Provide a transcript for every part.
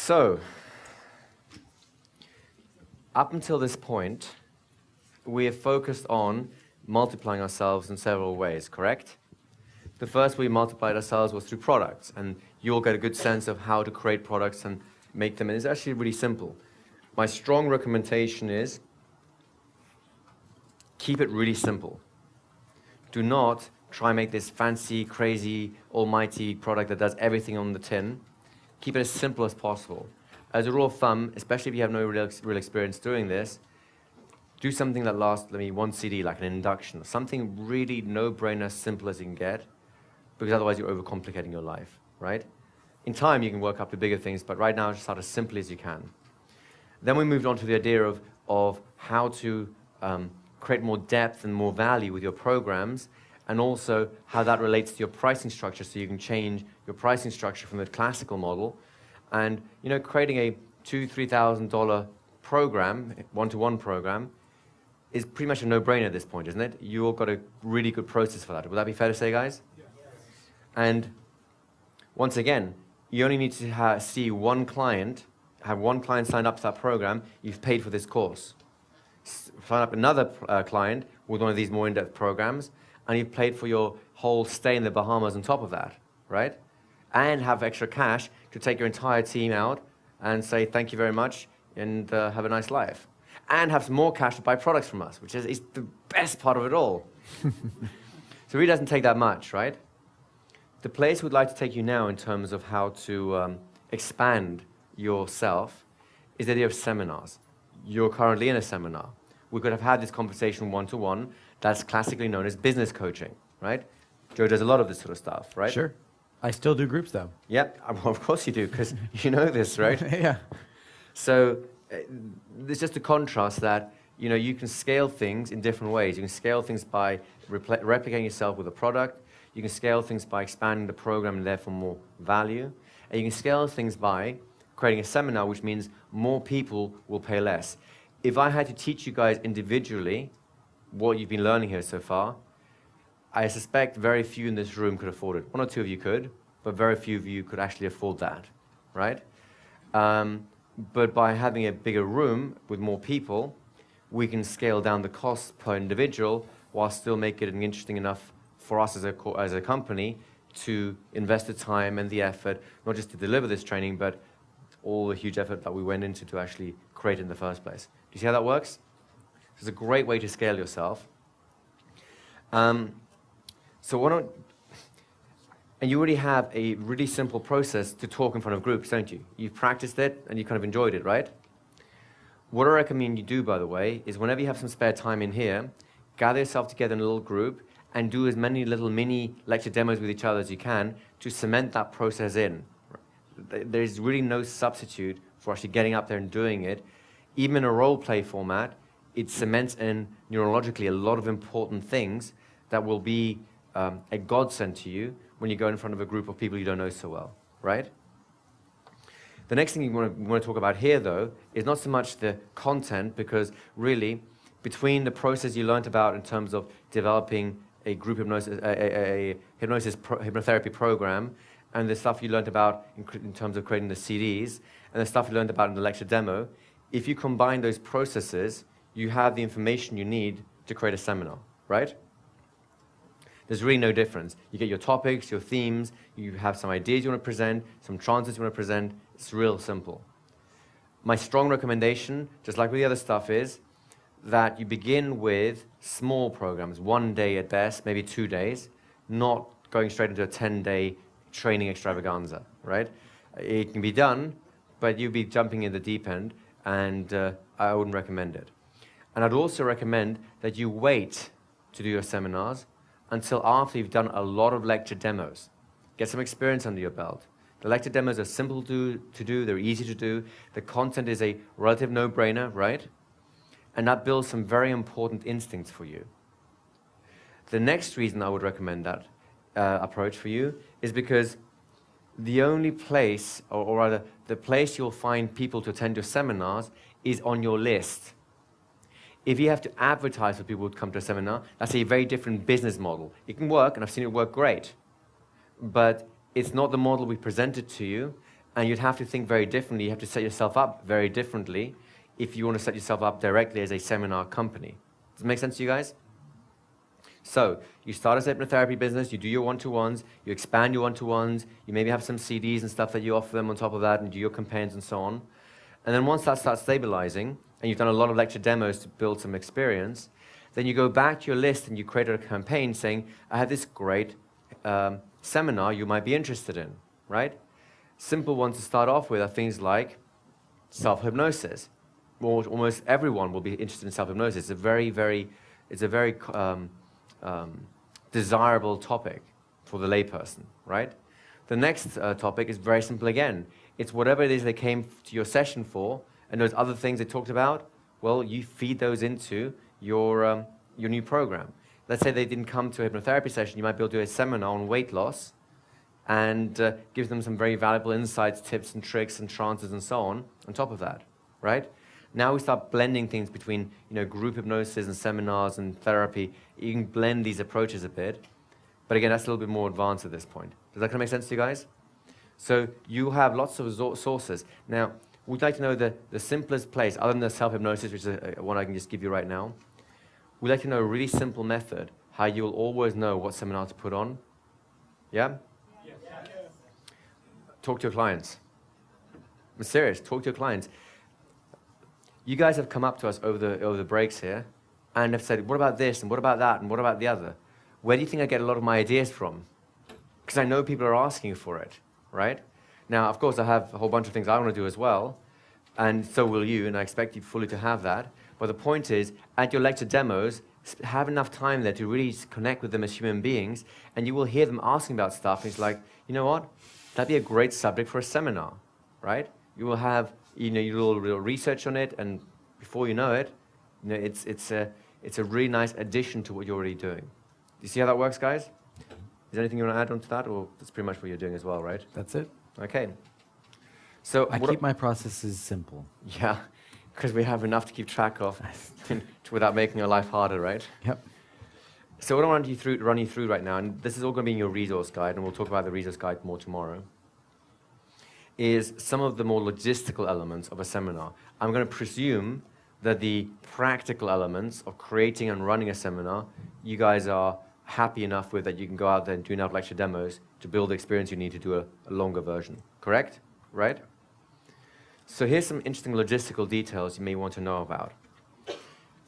So, up until this point, we have focused on multiplying ourselves in several ways, correct? The first way we multiplied ourselves was through products, and you'll get a good sense of how to create products and make them, and it's actually really simple. My strong recommendation is keep it really simple. Do not try and make this fancy, crazy, almighty product that does everything on the tin. Keep it as simple as possible. As a rule of thumb, especially if you have no real experience doing this, do something that lasts, one CD, like an induction. Something really no-brainer, simple as you can get, because otherwise you're overcomplicating your life, right? In time, you can work up to bigger things, but right now, just start as simply as you can. Then we moved on to the idea of how to create more depth and more value with your programs, and also how that relates to your pricing structure, so you can change your pricing structure from the classical model. And creating a $2,000–3,000 program, one-to-one program, is pretty much a no-brainer at this point, isn't it? You've got a really good process for that. Would that be fair to say, guys? Yes. And once again, you only need to see one client, have one client sign up to that program, you've paid for this course. Sign up another client with one of these more in-depth programs, and you've paid for your whole stay in the Bahamas on top of that, right? And have extra cash to take your entire team out and say thank you very much and have a nice life. And have some more cash to buy products from us, which is the best part of it all. So it really doesn't take that much, right? The place we'd like to take you now in terms of how to expand yourself is the idea of seminars. You're currently in a seminar. We could have had this conversation one-to-one. That's classically known as business coaching, right? Joe does a lot of this sort of stuff, right? Sure. I still do groups, though. Yeah, well, of course you do, because you know this, right? Yeah. So there's just a contrast that, you can scale things in different ways. You can scale things by replicating yourself with a product. You can scale things by expanding the program and therefore more value. And you can scale things by creating a seminar, which means more people will pay less. If I had to teach you guys individually what you've been learning here so far, I suspect very few in this room could afford it. One or two of you could, but very few of you could actually afford that, right? But by having a bigger room with more people, we can scale down the costs per individual while still make it interesting enough for us as a company to invest the time and the effort, not just to deliver this training, but all the huge effort that we went into to actually create it in the first place. Do you see how that works? It's a great way to scale yourself. And you already have a really simple process to talk in front of groups, don't you? You've practiced it and you kind of enjoyed it, right? What I recommend you do, by the way, is whenever you have some spare time in here, gather yourself together in a little group and do as many little mini lecture demos with each other as you can to cement that process in. There's really no substitute for actually getting up there and doing it. Even in a role play format, it cements in neurologically a lot of important things that will be a godsend to you when you go in front of a group of people you don't know so well, right? The next thing we want to talk about here, though, is not so much the content, because really, between the process you learned about in terms of developing a group hypnosis, a hypnotherapy program, and the stuff you learned about in terms of creating the CDs, and the stuff you learned about in the lecture demo, if you combine those processes, you have the information you need to create a seminar, right? There's really no difference. You get your topics, your themes, you have some ideas you want to present, some trances you want to present. It's real simple. My strong recommendation, just like with the other stuff, is that you begin with small programs, 1 day at best, maybe 2 days, not going straight into a 10-day training extravaganza, right? It can be done, but you'd be jumping in the deep end, and I wouldn't recommend it. And I'd also recommend that you wait to do your seminars until after you've done a lot of lecture demos. Get some experience under your belt. The lecture demos are simple to do, they're easy to do. The content is a relative no-brainer, right? And that builds some very important instincts for you. The next reason I would recommend that approach for you is because the only place, or rather, the place you'll find people to attend your seminars is on your list. If you have to advertise for people to come to a seminar, that's a very different business model. It can work, and I've seen it work great, but it's not the model we presented to you, And you'd have to think very differently. You have to set yourself up very differently if you want to set yourself up directly as a seminar company. Does it make sense to you guys? So you start a hypnotherapy business, you do your one-to-ones, you expand your one-to-ones, you maybe have some CDs and stuff that you offer them on top of that and do your campaigns and so on. And then once that starts stabilizing, and you've done a lot of lecture demos to build some experience, then you go back to your list and you create a campaign saying, I have this great seminar you might be interested in, right? Simple ones to start off with are things like self-hypnosis. Well, almost everyone will be interested in self-hypnosis. It's a very desirable topic for the layperson, right? The next topic is very simple again. It's whatever it is they came to your session for, and those other things they talked about, well, you feed those into your new program. Let's say they didn't come to a hypnotherapy session, you might be able to do a seminar on weight loss and give them some very valuable insights, tips and tricks and trances and so on top of that, right? Now we start blending things between group hypnosis and seminars and therapy. You can blend these approaches a bit. But again, that's a little bit more advanced at this point. Does that kind of make sense to you guys? So you have lots of sources. Now, we'd like to know the simplest place, other than the self-hypnosis, which is one I can just give you right now. We'd like to know a really simple method, how you will always know what seminar to put on. Yeah? Yes. Talk to your clients. I'm serious, talk to your clients. You guys have come up to us over the breaks here and have said, what about this, and what about that, and what about the other? Where do you think I get a lot of my ideas from? Because I know people are asking for it, right? Now, of course, I have a whole bunch of things I want to do as well, and so will you, and I expect you fully to have that. But the point is, at your lecture demos, have enough time there to really connect with them as human beings, and you will hear them asking about stuff, and it's like, you know what? That'd be a great subject for a seminar, right? You will have your little research on it, and before you know it, it's a really nice addition to what you're already doing. Do you see how that works, guys? Is there anything you want to add on to that, or that's pretty much what you're doing as well, right? That's it. Okay. So I keep my processes simple. Yeah, because we have enough to keep track of without making our life harder, right? Yep. So what I want to run you through right now, and this is all going to be in your resource guide, and we'll talk about the resource guide more tomorrow, is some of the more logistical elements of a seminar. I'm going to presume that the practical elements of creating and running a seminar, you guys are happy enough with, that you can go out there and do enough lecture demos to build the experience you need to do a longer version. Correct? Right? So here's some interesting logistical details you may want to know about.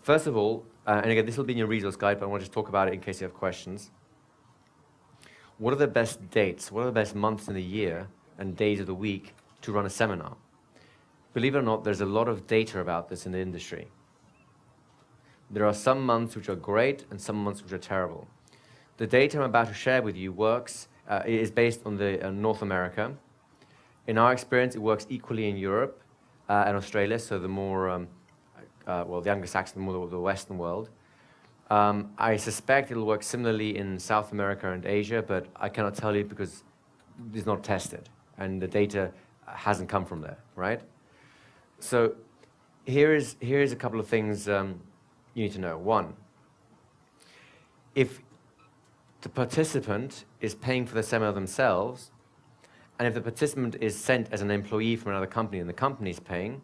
First of all, and again, this will be in your resource guide, but I want to just talk about it in case you have questions. What are the best dates? What are the best months in the year and days of the week to run a seminar? Believe it or not, there's a lot of data about this in the industry. There are some months which are great and some months which are terrible. The data I'm about to share with you is based on North America. In our experience, it works equally in Europe and Australia, so the more, the Anglo-Saxon, the more the Western world. I suspect it'll work similarly in South America and Asia, but I cannot tell you because it's not tested, and the data hasn't come from there, right? So here is a couple of things you need to know. One, if the participant is paying for the seminar themselves, and if the participant is sent as an employee from another company and the company is paying,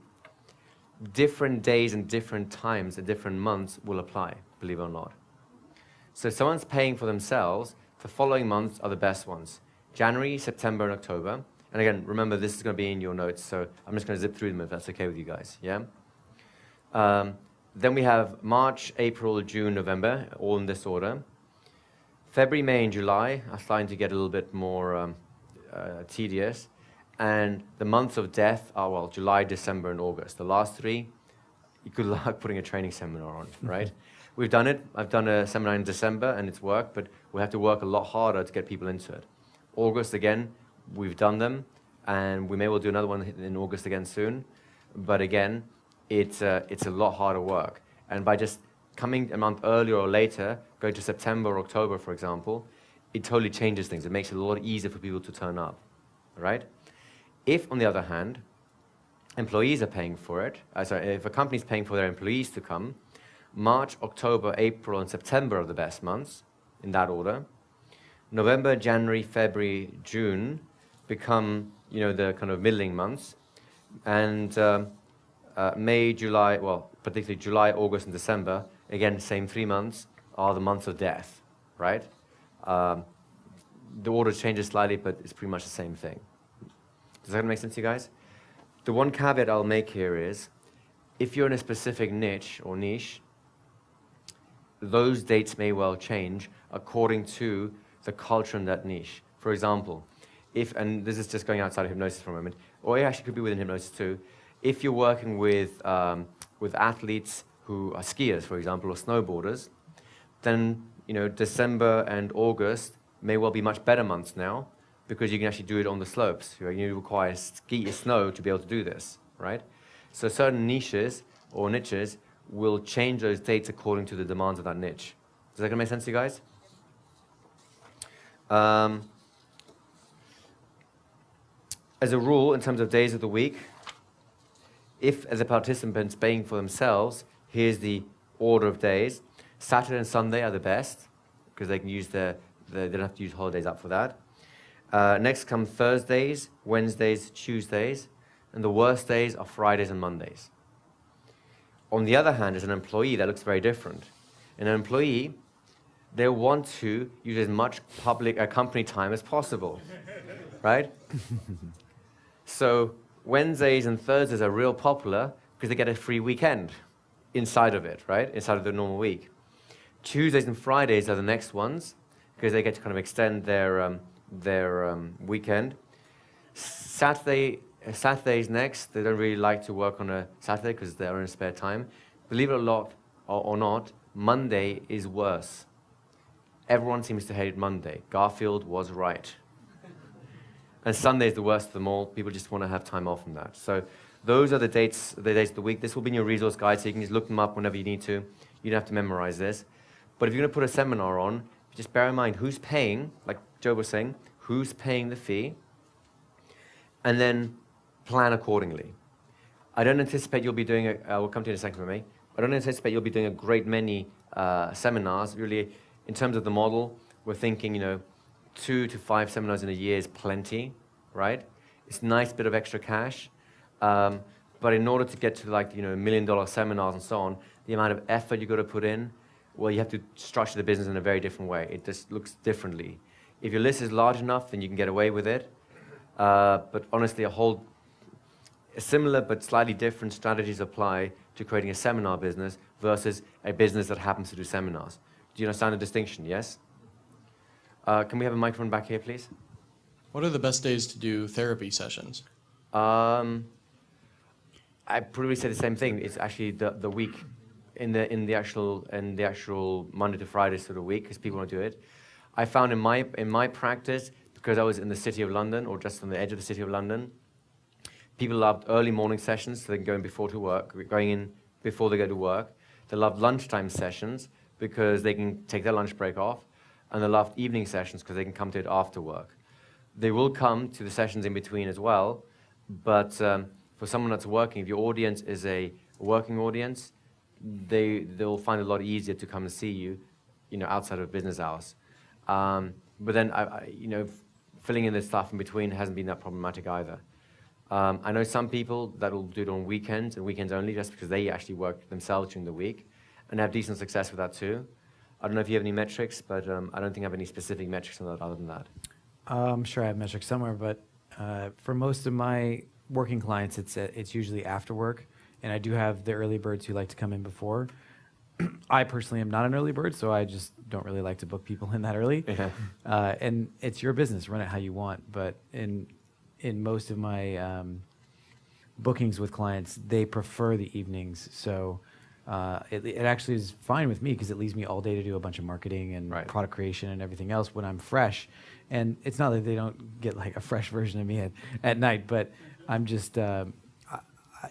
different days and different times and different months will apply, believe it or not. So if someone's paying for themselves, the following months are the best ones: January, September, and October. And again, remember, this is going to be in your notes, so I'm just going to zip through them if that's okay with you guys, yeah? Then we have March, April, June, November, all in this order. February, May, and July are starting to get a little bit more tedious. And the months of death are, well, July, December, and August. The last three, good luck putting a training seminar on, right? We've done it. I've done a seminar in December, and it's worked, but we have to work a lot harder to get people into it. August, again, we've done them, and we may well do another one in August again soon. But again, it's a lot harder work. And by just coming a month earlier or later, going to September or October, for example, it totally changes things. It makes it a lot easier for people to turn up, right? If, on the other hand, employees are paying for it, if a company is paying for their employees to come, March, October, April, and September are the best months, in that order. November, January, February, June become you know, the kind of middling months. And May, July, well, particularly July, August, and December, again, same 3 months, are the months of death, right? The order changes slightly, but it's pretty much the same thing. Does that make sense to you guys? The one caveat I'll make here is, if you're in a specific niche or niche, those dates may well change according to the culture in that niche. For example, and this is just going outside of hypnosis for a moment, or it actually could be within hypnosis too, if you're working with athletes who are skiers, for example, or snowboarders, then you know December and August may well be much better months now, because you can actually do it on the slopes. You require snow to be able to do this, right? So certain niches or niches will change those dates according to the demands of that niche. Does that make sense to you guys? As a rule, in terms of days of the week, if as a participant's paying for themselves, here's the order of days. Saturday and Sunday are the best, because they can use they don't have to use holidays up for that. Next come Thursdays, Wednesdays, Tuesdays, and the worst days are Fridays and Mondays. On the other hand, as an employee, that looks very different. An employee, they want to use as much public company time as possible, right? So Wednesdays and Thursdays are real popular because they get a free weekend inside of it, right? Inside of the normal week. Tuesdays and Fridays are the next ones because they get to kind of extend their weekend. Saturdays next. They don't really like to work on a Saturday because they're in spare time. Believe it or not, Monday is worse. Everyone seems to hate Monday. Garfield was right. And Sunday is the worst of them all. People just want to have time off from that. So those are the dates of the week. This will be in your resource guide, so you can just look them up whenever you need to. You don't have to memorize this. But if you're going to put a seminar on, just bear in mind who's paying, like Joe was saying, who's paying the fee, and then plan accordingly. I don't anticipate you'll be doing we'll come to it in a second for me. I don't anticipate you'll be doing a great many seminars. Really, in terms of the model, we're thinking, 2 to 5 seminars in a year is plenty, right? It's a nice bit of extra cash. But in order to get to $1 million seminars and so on, the amount of effort you've got to put in, well, you have to structure the business in a very different way. It just looks differently. If your list is large enough, then you can get away with it. But honestly, a similar but slightly different strategies apply to creating a seminar business versus a business that happens to do seminars. Do you understand the distinction? Yes? Can we have a microphone back here, please? What are the best days to do therapy sessions? I probably say the same thing. It's actually the week in the actual Monday to Friday sort of week, because people want to do it. I found in my practice, because I was in the City of London or just on the edge of the City of London, people loved early morning sessions, so they can go in going in before they go to work. They loved lunchtime sessions because they can take their lunch break off, and they loved evening sessions because they can come to it after work. They will come to the sessions in between as well, but for someone that's working, if your audience is a working audience, they'll find it a lot easier to come and see you, outside of business hours. But then, filling in this stuff in between hasn't been that problematic either. I know some people that will do it on weekends and weekends only, just because they actually work themselves during the week and have decent success with that too. I don't know if you have any metrics, but I don't think I have any specific metrics on that other than that. I'm sure I have metrics somewhere, but for most of my working clients, it's usually after work, and I do have the early birds who like to come in before. I personally am not an early bird, so I just don't really like to book people in that early. Yeah. And it's your business, run it how you want. But in most of my bookings with clients, they prefer the evenings. So it actually is fine with me because it leaves me all day to do a bunch of marketing and product creation and everything else when I'm fresh. And it's not that they don't get like a fresh version of me at night, but I'm just,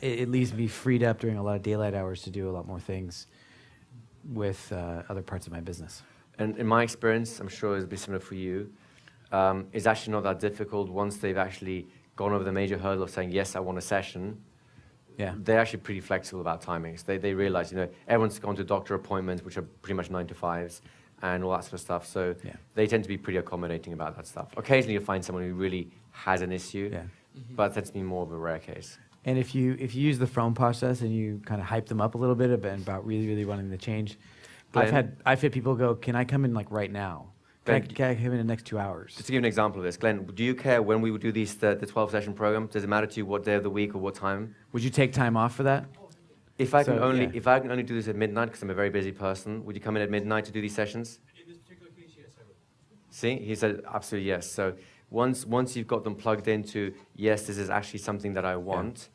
it leaves me freed up during a lot of daylight hours to do a lot more things with other parts of my business. And in my experience, I'm sure it'll be similar for you, it's actually not that difficult once they've actually gone over the major hurdle of saying, yes, I want a session. Yeah. They're actually pretty flexible about timings. They realize, everyone's gone to doctor appointments, which are pretty much 9 to 5s and all that sort of stuff. So they tend to be pretty accommodating about that stuff. Occasionally you'll find someone who really has an issue. Yeah. but that's been more of a rare case. And if you use the phone process and you kind of hype them up a little bit about really wanting to change, I've had people go, "Can I come in like right now? Can I come in the next 2 hours?" Just to give you an example of this, Glenn, do you care when we would do the 12-session program? Does it matter to you what day of the week or what time? Would you take time off for that? If I can only do this at midnight, because I'm a very busy person, would you come in at midnight to do these sessions? In this particular case, yes, I would. See, he said absolutely yes. So once you've got them plugged into, yes, this is actually something that I want,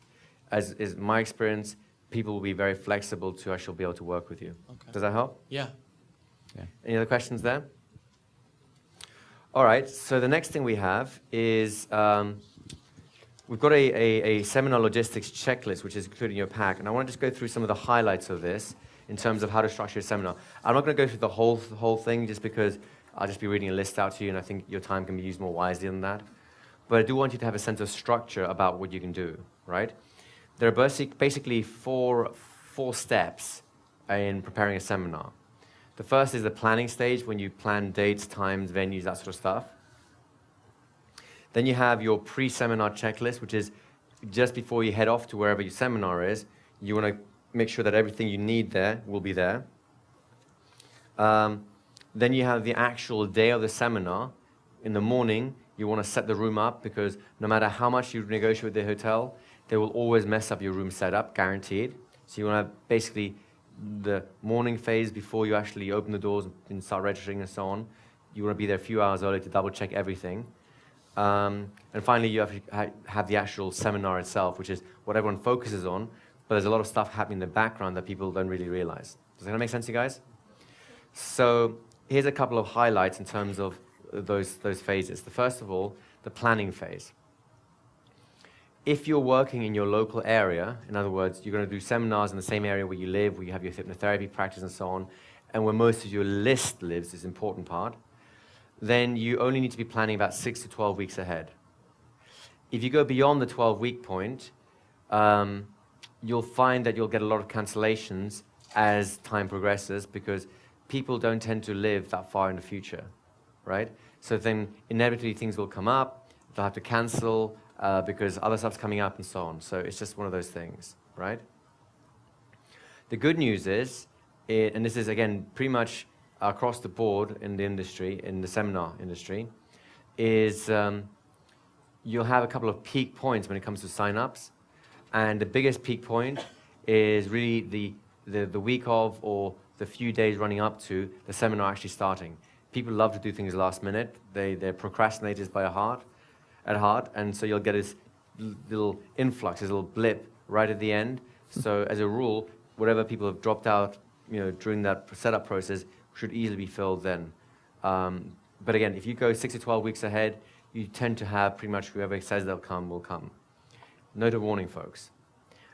as is my experience, people will be very flexible to actually be able to work with you. Okay. Does that help? Yeah. Any other questions there? All right, so the next thing we have is we've got a seminar logistics checklist, which is included in your pack, and I want to just go through some of the highlights of this in terms of how to structure a seminar. I'm not going to go through the whole thing just because I'll just be reading a list out to you, and I think your time can be used more wisely than that. But I do want you to have a sense of structure about what you can do, right? There are basically four steps in preparing a seminar. The first is the planning stage, when you plan dates, times, venues, that sort of stuff. Then you have your pre-seminar checklist, which is just before you head off to wherever your seminar is. You want to make sure that everything you need there will be there. Then you have the actual day of the seminar. In the morning, you want to set the room up, because no matter how much you negotiate with the hotel, they will always mess up your room setup, guaranteed. So you want to have basically the morning phase before you actually open the doors and start registering and so on. You want to be there a few hours early to double check everything. And finally, you have the actual seminar itself, which is what everyone focuses on, but there's a lot of stuff happening in the background that people don't really realize. Does that make sense to you guys? So here's a couple of highlights in terms of those phases. The first of all, the planning phase. If you're working in your local area, in other words, you're going to do seminars in the same area where you live, where you have your hypnotherapy practice and so on, and where most of your list lives, is an important part, then you only need to be planning about 6 to 12 weeks ahead. If you go beyond the 12-week point, you'll find that you'll get a lot of cancellations as time progresses, because people don't tend to live that far in the future, right? So then inevitably things will come up, they'll have to cancel, because other stuff's coming up and so on. So it's just one of those things, right? The good news is, and this is again pretty much across the board in the industry, in the seminar industry, is you'll have a couple of peak points when it comes to sign-ups. And the biggest peak point is really the week of, or the few days running up to the seminar actually starting. People love to do things last minute. They're procrastinators at heart, and so you'll get this little influx, this little blip right at the end. So as a rule, whatever people have dropped out, during that setup process should easily be filled then. But again, if you go 6 to 12 weeks ahead, you tend to have pretty much whoever says they'll come will come. Note of warning, folks.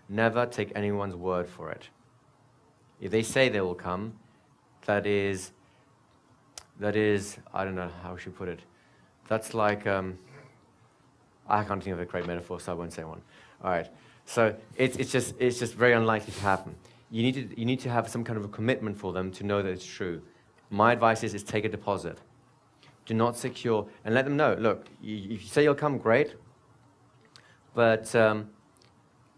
Never take anyone's word for it. If they say they will come, that is, I don't know how I should put it. That's like, I can't think of a great metaphor, so I won't say one. All right. So it's just very unlikely to happen. You need to have some kind of a commitment for them to know that it's true. My advice is take a deposit. Do not secure, and let them know, look, if you say you'll come, great. But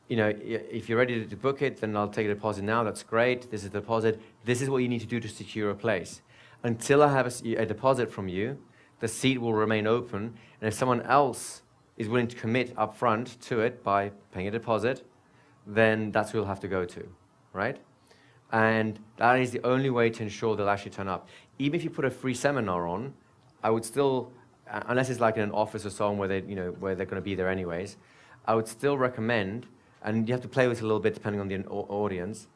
if you're ready to book it, then I'll take a deposit now. That's great. This is the deposit. This is what you need to do to secure a place. Until I have a deposit from you, the seat will remain open. And if someone else is willing to commit up front to it by paying a deposit, then that's who you'll have to go to, right? And that is the only way to ensure they'll actually turn up. Even if you put a free seminar on, I would still, unless it's like in an office or so on where where they're going to be there anyways, I would still recommend, and you have to play with it a little bit depending on the audience,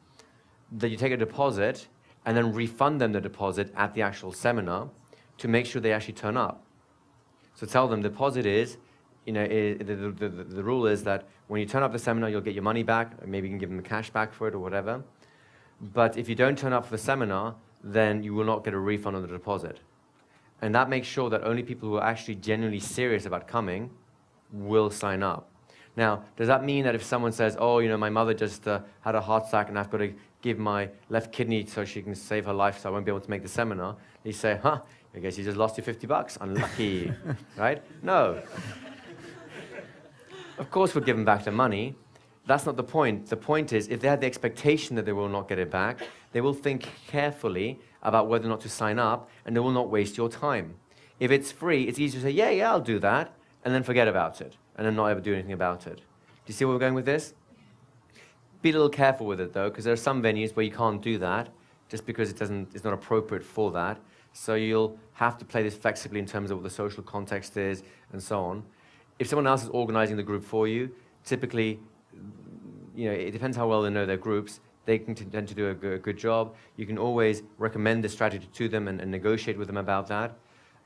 that you take a deposit and then refund them the deposit at the actual seminar to make sure they actually turn up. So tell them the deposit is, the rule is that when you turn up the seminar, you'll get your money back, or maybe you can give them the cash back for it or whatever. But if you don't turn up for the seminar, then you will not get a refund on the deposit. And that makes sure that only people who are actually genuinely serious about coming will sign up. Now, does that mean that if someone says, oh, my mother just had a heart attack and I've got to give my left kidney so she can save her life so I won't be able to make the seminar, you say, I guess you just lost your $50. Unlucky, right? No. Of course, we'll give them back the money. That's not the point. The point is, if they have the expectation that they will not get it back, they will think carefully about whether or not to sign up, and they will not waste your time. If it's free, it's easy to say, yeah, I'll do that, and then forget about it, and then not ever do anything about it. Do you see where we're going with this? Be a little careful with it, though, because there are some venues where you can't do that, just because it's not appropriate for that. So you'll have to play this flexibly in terms of what the social context is, and so on. If someone else is organizing the group for you, typically, it depends how well they know their groups. They can tend to do a good job. You can always recommend the strategy to them and negotiate with them about that.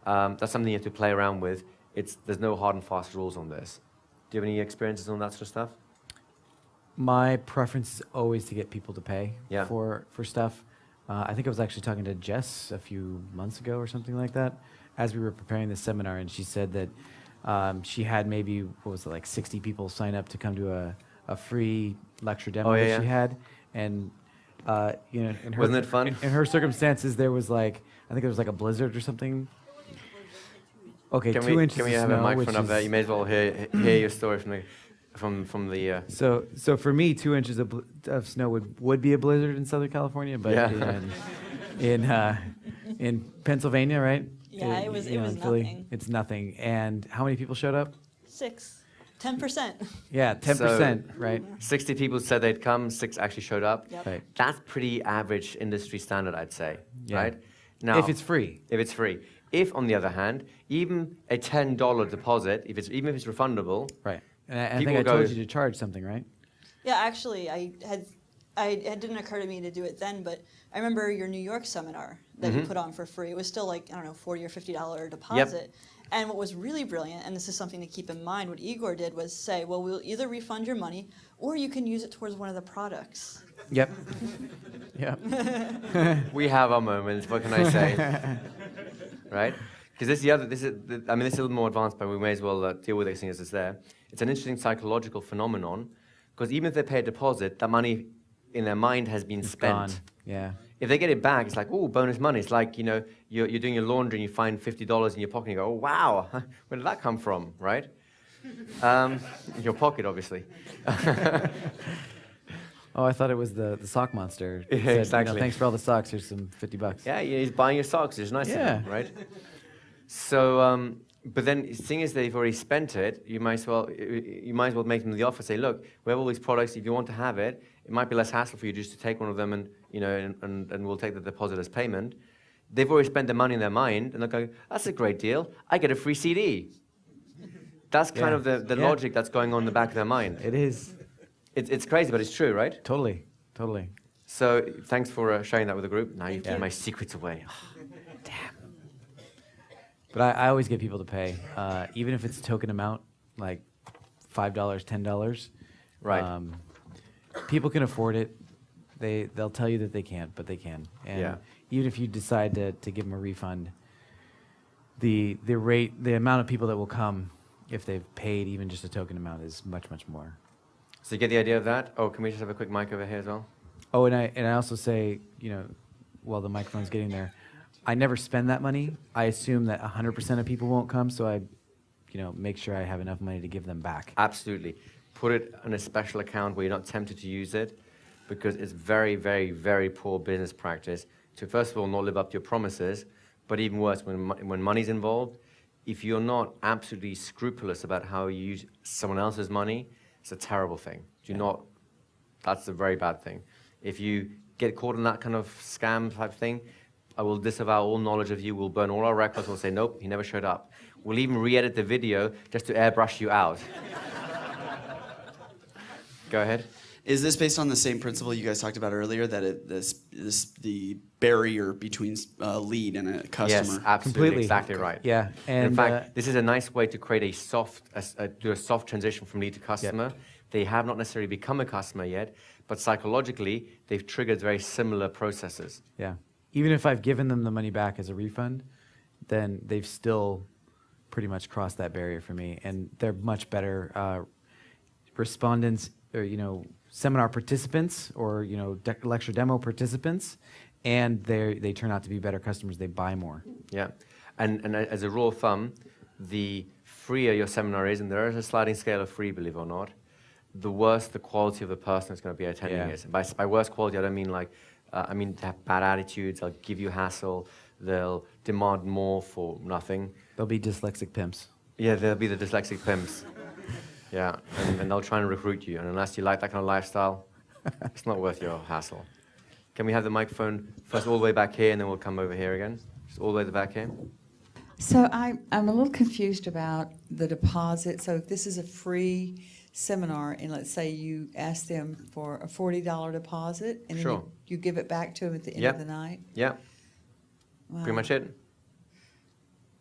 That's something you have to play around with. There's no hard and fast rules on this. Do you have any experiences on that sort of stuff? My preference is always to get people to pay Yeah. for stuff. I think I was actually talking to Jess a few months ago or something like that, as we were preparing this seminar, and she said that she had maybe, what was it, like 60 people sign up to come to a free lecture demo that she had, and in her Wasn't it fun? In her circumstances, there was like, I think it was like a blizzard or something. Okay, Can 2 inches we of have snow, a microphone which up there? is- You may as well hear your story from the. So for me, 2 inches of snow would be a blizzard in Southern California, but in Pennsylvania, right? Yeah, it was in Philly, nothing. it's nothing. And how many people showed up? 10%. Yeah, 10%, right? 60 people said they'd come, 6 actually showed up. Yep. Right. That's pretty average industry standard, I'd say, Yeah. right? Now, If it's free. If it's free. If, on the other hand, even a $10 deposit, even if it's refundable, Right. And I People think I go- told you to charge something, right? Yeah, actually, it didn't occur to me to do it then, but I remember your New York seminar that you put on for free. It was still like, I don't know, $40 or $50 deposit. And what was really brilliant, and this is something to keep in mind, what Igor did was say, well, we'll either refund your money or you can use it towards one of the products. Yep. Yeah. we have our moments. What can I say? Right? Because this is a little more advanced, but we may as well deal with it seeing as it's there. It's an interesting psychological phenomenon, because even if they pay a deposit, that money in their mind has been spent. Gone. Yeah. If they get it back, it's like, oh, bonus money. It's like, you're doing your laundry and you find $50 in your pocket and you go, oh, wow, where did that come from, right? Your pocket, obviously. Oh, I thought it was the sock monster. Yeah, It said, exactly. Thanks for all the socks. Here's some $50. Yeah, he's buying your socks. It's nice of him, right? So, but then, seeing as they've already spent it, you might as well make them the offer. Say, look, we have all these products. If you want to have it, it might be less hassle for you just to take one of them, and and we'll take the deposit as payment. They've already spent the money in their mind, and they're going, that's a great deal. I get a free CD. That's kind of the logic that's going on in the back of their mind. It is. It's crazy, but it's true, right? Totally. So thanks for sharing that with the group. Now you've given my secrets away. But I always get people to pay, even if it's a token amount, like $5, $10. Right. People can afford it. They'll tell you that they can't, but they can. And even if you decide to give them a refund, the amount of people that will come if they've paid even just a token amount is much, much more. So you get the idea of that? Oh, can we just have a quick mic over here as well? Oh, and I also say, while the microphone's getting there, I never spend that money. I assume that 100% of people won't come, so I, make sure I have enough money to give them back. Absolutely. Put it on a special account where you're not tempted to use it, because it's very, very, very poor business practice to, first of all, not live up to your promises, but even worse, when money's involved, if you're not absolutely scrupulous about how you use someone else's money, it's a terrible thing. That's a very bad thing. If you get caught in that kind of scam type thing, I will disavow all knowledge of you. We'll burn all our records. We'll say, nope, he never showed up. We'll even re-edit the video just to airbrush you out. Go ahead. Is this based on the same principle you guys talked about earlier, that the barrier between lead and a customer? Yes, absolutely, Completely. exactly right. Yeah, and in fact, this is a nice way to create do a soft transition from lead to customer. They have not necessarily become a customer yet, but psychologically, they've triggered very similar processes. Yeah. Even if I've given them the money back as a refund, then they've still pretty much crossed that barrier for me, and they're much better respondents, or seminar participants, or lecture demo participants, and they turn out to be better customers. They buy more. Yeah, and as a rule of thumb, the freer your seminar is, and there is a sliding scale of free, believe it or not, the worse the quality of the person that's going to be attending is. And by worse quality, I don't mean like, I mean to have bad attitudes, they'll give you hassle, they'll demand more for nothing. They'll be dyslexic pimps. Yeah, they'll be the dyslexic pimps. Yeah, and they'll try and recruit you. And unless you like that kind of lifestyle, it's not worth your hassle. Can we have the microphone first all the way back here, and then we'll come over here again? Just all the way to the back here. So I'm a little confused about the deposit. So if this is a free seminar, and let's say you ask them for a $40 deposit, and Sure. then you give it back to them at the end Yep. of the night? Yeah, Wow. pretty much it.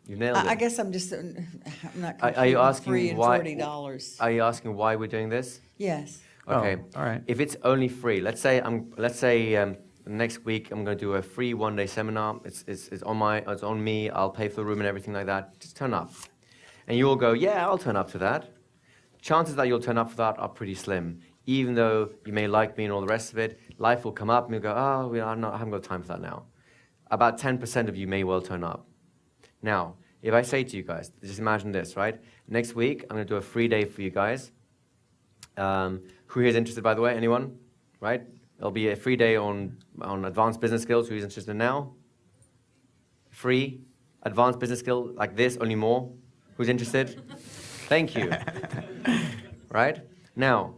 You nailed it. I guess I'm just, I'm not Are you confused asking free and why- $40. Are you asking why we're doing this? Yes. Okay. Oh, all right. If it's only free, let's say next week I'm going to do a free one-day seminar. It's on me. I'll pay for the room and everything like that. Just turn up, and you'll go, yeah, I'll turn up to that. Chances that you'll turn up for that are pretty slim. Even though you may like me and all the rest of it, life will come up and you'll go, oh, I haven't got time for that now. About 10% of you may well turn up. Now, if I say to you guys, just imagine this, right? Next week, I'm going to do a free day for you guys. Who here is interested, by the way? Anyone? Right? It'll be a free day on advanced business skills. Who's interested now? Free, advanced business skills like this, only more. Who's interested? Thank you. Right? Now,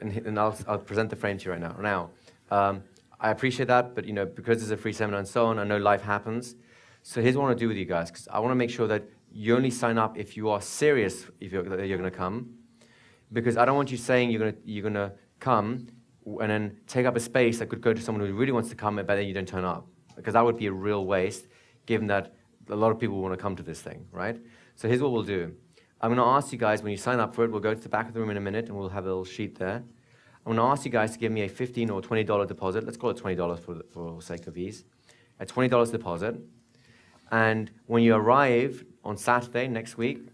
and I'll present the frame to you right now. Now, I appreciate that, but because it's a free seminar and so on, I know life happens. So here's what I want to do with you guys, because I want to make sure that you only sign up if you are serious that you're going to come, because I don't want you saying you're going to come and then take up a space that could go to someone who really wants to come, but then you don't turn up, because that would be a real waste, given that a lot of people want to come to this thing, right? So here's what we'll do. I'm going to ask you guys, when you sign up for it, we'll go to the back of the room in a minute, and we'll have a little sheet there. I'm going to ask you guys to give me a $15 or $20 deposit. Let's call it $20 for sake of ease. A $20 deposit. And when you arrive on Saturday next week,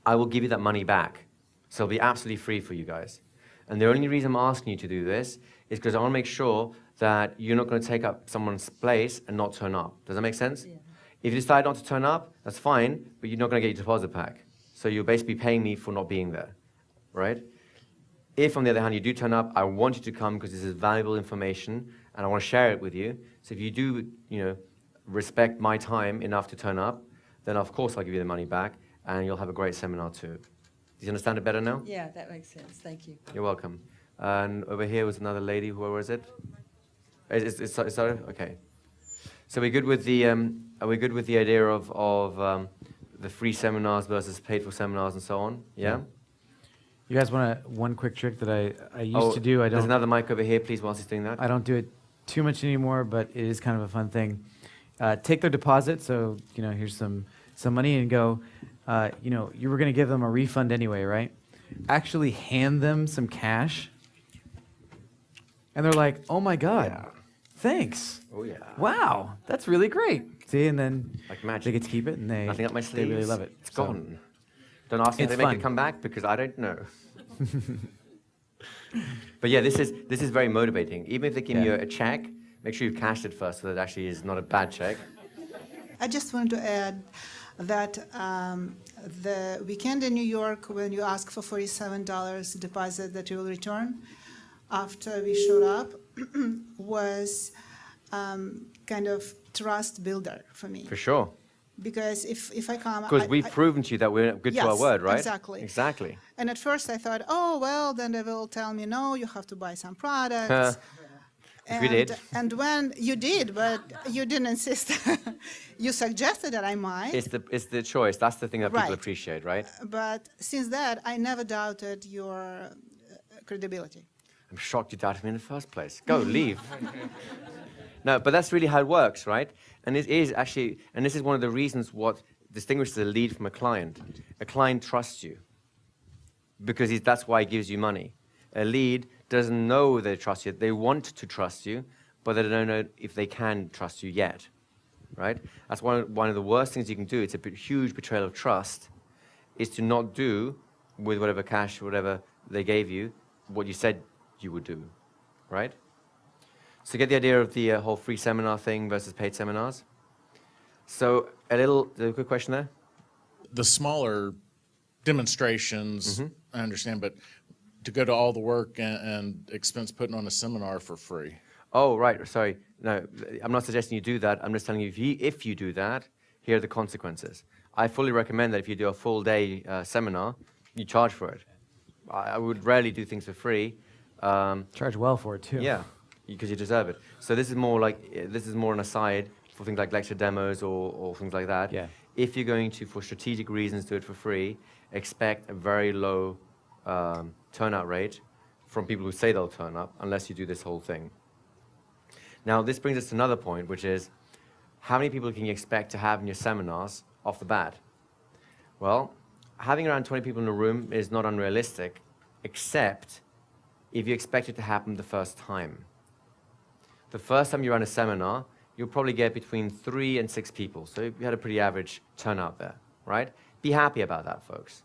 I will give you that money back. So it'll be absolutely free for you guys. And the only reason I'm asking you to do this is because I want to make sure that you're not going to take up someone's place and not turn up. Does that make sense? Yeah. If you decide not to turn up, that's fine, but you're not going to get your deposit back. So you're basically paying me for not being there, right? If, on the other hand, you do turn up, I want you to come because this is valuable information, and I want to share it with you. So if you do, respect my time enough to turn up, then of course I'll give you the money back, and you'll have a great seminar too. Do you understand it better now? Yeah, that makes sense. Thank you. You're welcome. And over here was another lady. Who was it? Sorry. Okay. So we're good with the. Are we good with the idea of the free seminars versus paid for seminars and so on? Yeah. You guys want one quick trick that I used to do? I don't. There's another mic over here, please, whilst he's doing that. I don't do it too much anymore, but it is kind of a fun thing. Take their deposit, so here's some money, and go. You were going to give them a refund anyway, right? Actually, hand them some cash, and they're like, "Oh my God, Yeah. Thanks! Oh yeah. Wow, that's really great." See, and then Like magic. they get to keep it, and Nothing up my they sleeves. really love it. It's So, gone. Don't ask me if It's they make fun. it come back because I don't know. But yeah, this is very motivating. Even if they give you a check, make sure you've cashed it first, so that it actually is not a bad check. I just wanted to add that the weekend in New York, when you ask for $47 deposit that you will return, after we showed up, was kind of trust builder for me. For sure. Because if I come... Because we've proven to you that we're good to our Yes, word, right? exactly. Exactly. And at first I thought, oh, well, then they will tell me, no, you have to buy some products. Which we did. And when you did, but you didn't insist. You suggested that I might. It's the choice. That's the thing that people Right. appreciate, right? But since that, I never doubted your credibility. I'm shocked you doubted me in the first place. Go, leave. No, but that's really how it works, right? And it is actually, and this is one of the reasons what distinguishes a lead from a client. A client trusts you because that's why he gives you money. A lead doesn't know they trust you. They want to trust you, but they don't know if they can trust you yet, right? That's one of the worst things you can do. It's a huge betrayal of trust, is to not do with whatever cash, whatever they gave you, what you said you would do, right? So get the idea of the whole free seminar thing versus paid seminars. So a quick question there. The smaller demonstrations, I understand, but to go to all the work and expense putting on a seminar for free. Oh, right. Sorry. No, I'm not suggesting you do that. I'm just telling you, if you do that, here are the consequences. I fully recommend that if you do a full day seminar, you charge for it. I would rarely do things for free. Charge well for it too. Yeah, because you deserve it. So this is more an aside for things like lecture demos or things like that. Yeah. If you're going to, for strategic reasons, do it for free, expect a very low turnout rate from people who say they'll turn up, unless you do this whole thing. Now, this brings us to another point, which is, how many people can you expect to have in your seminars off the bat? Well, having around 20 people in a room is not unrealistic, except if you expect it to happen the first time. The first time you run a seminar, you'll probably get between 3 and 6 people. So you had a pretty average turnout there, right? Be happy about that, folks.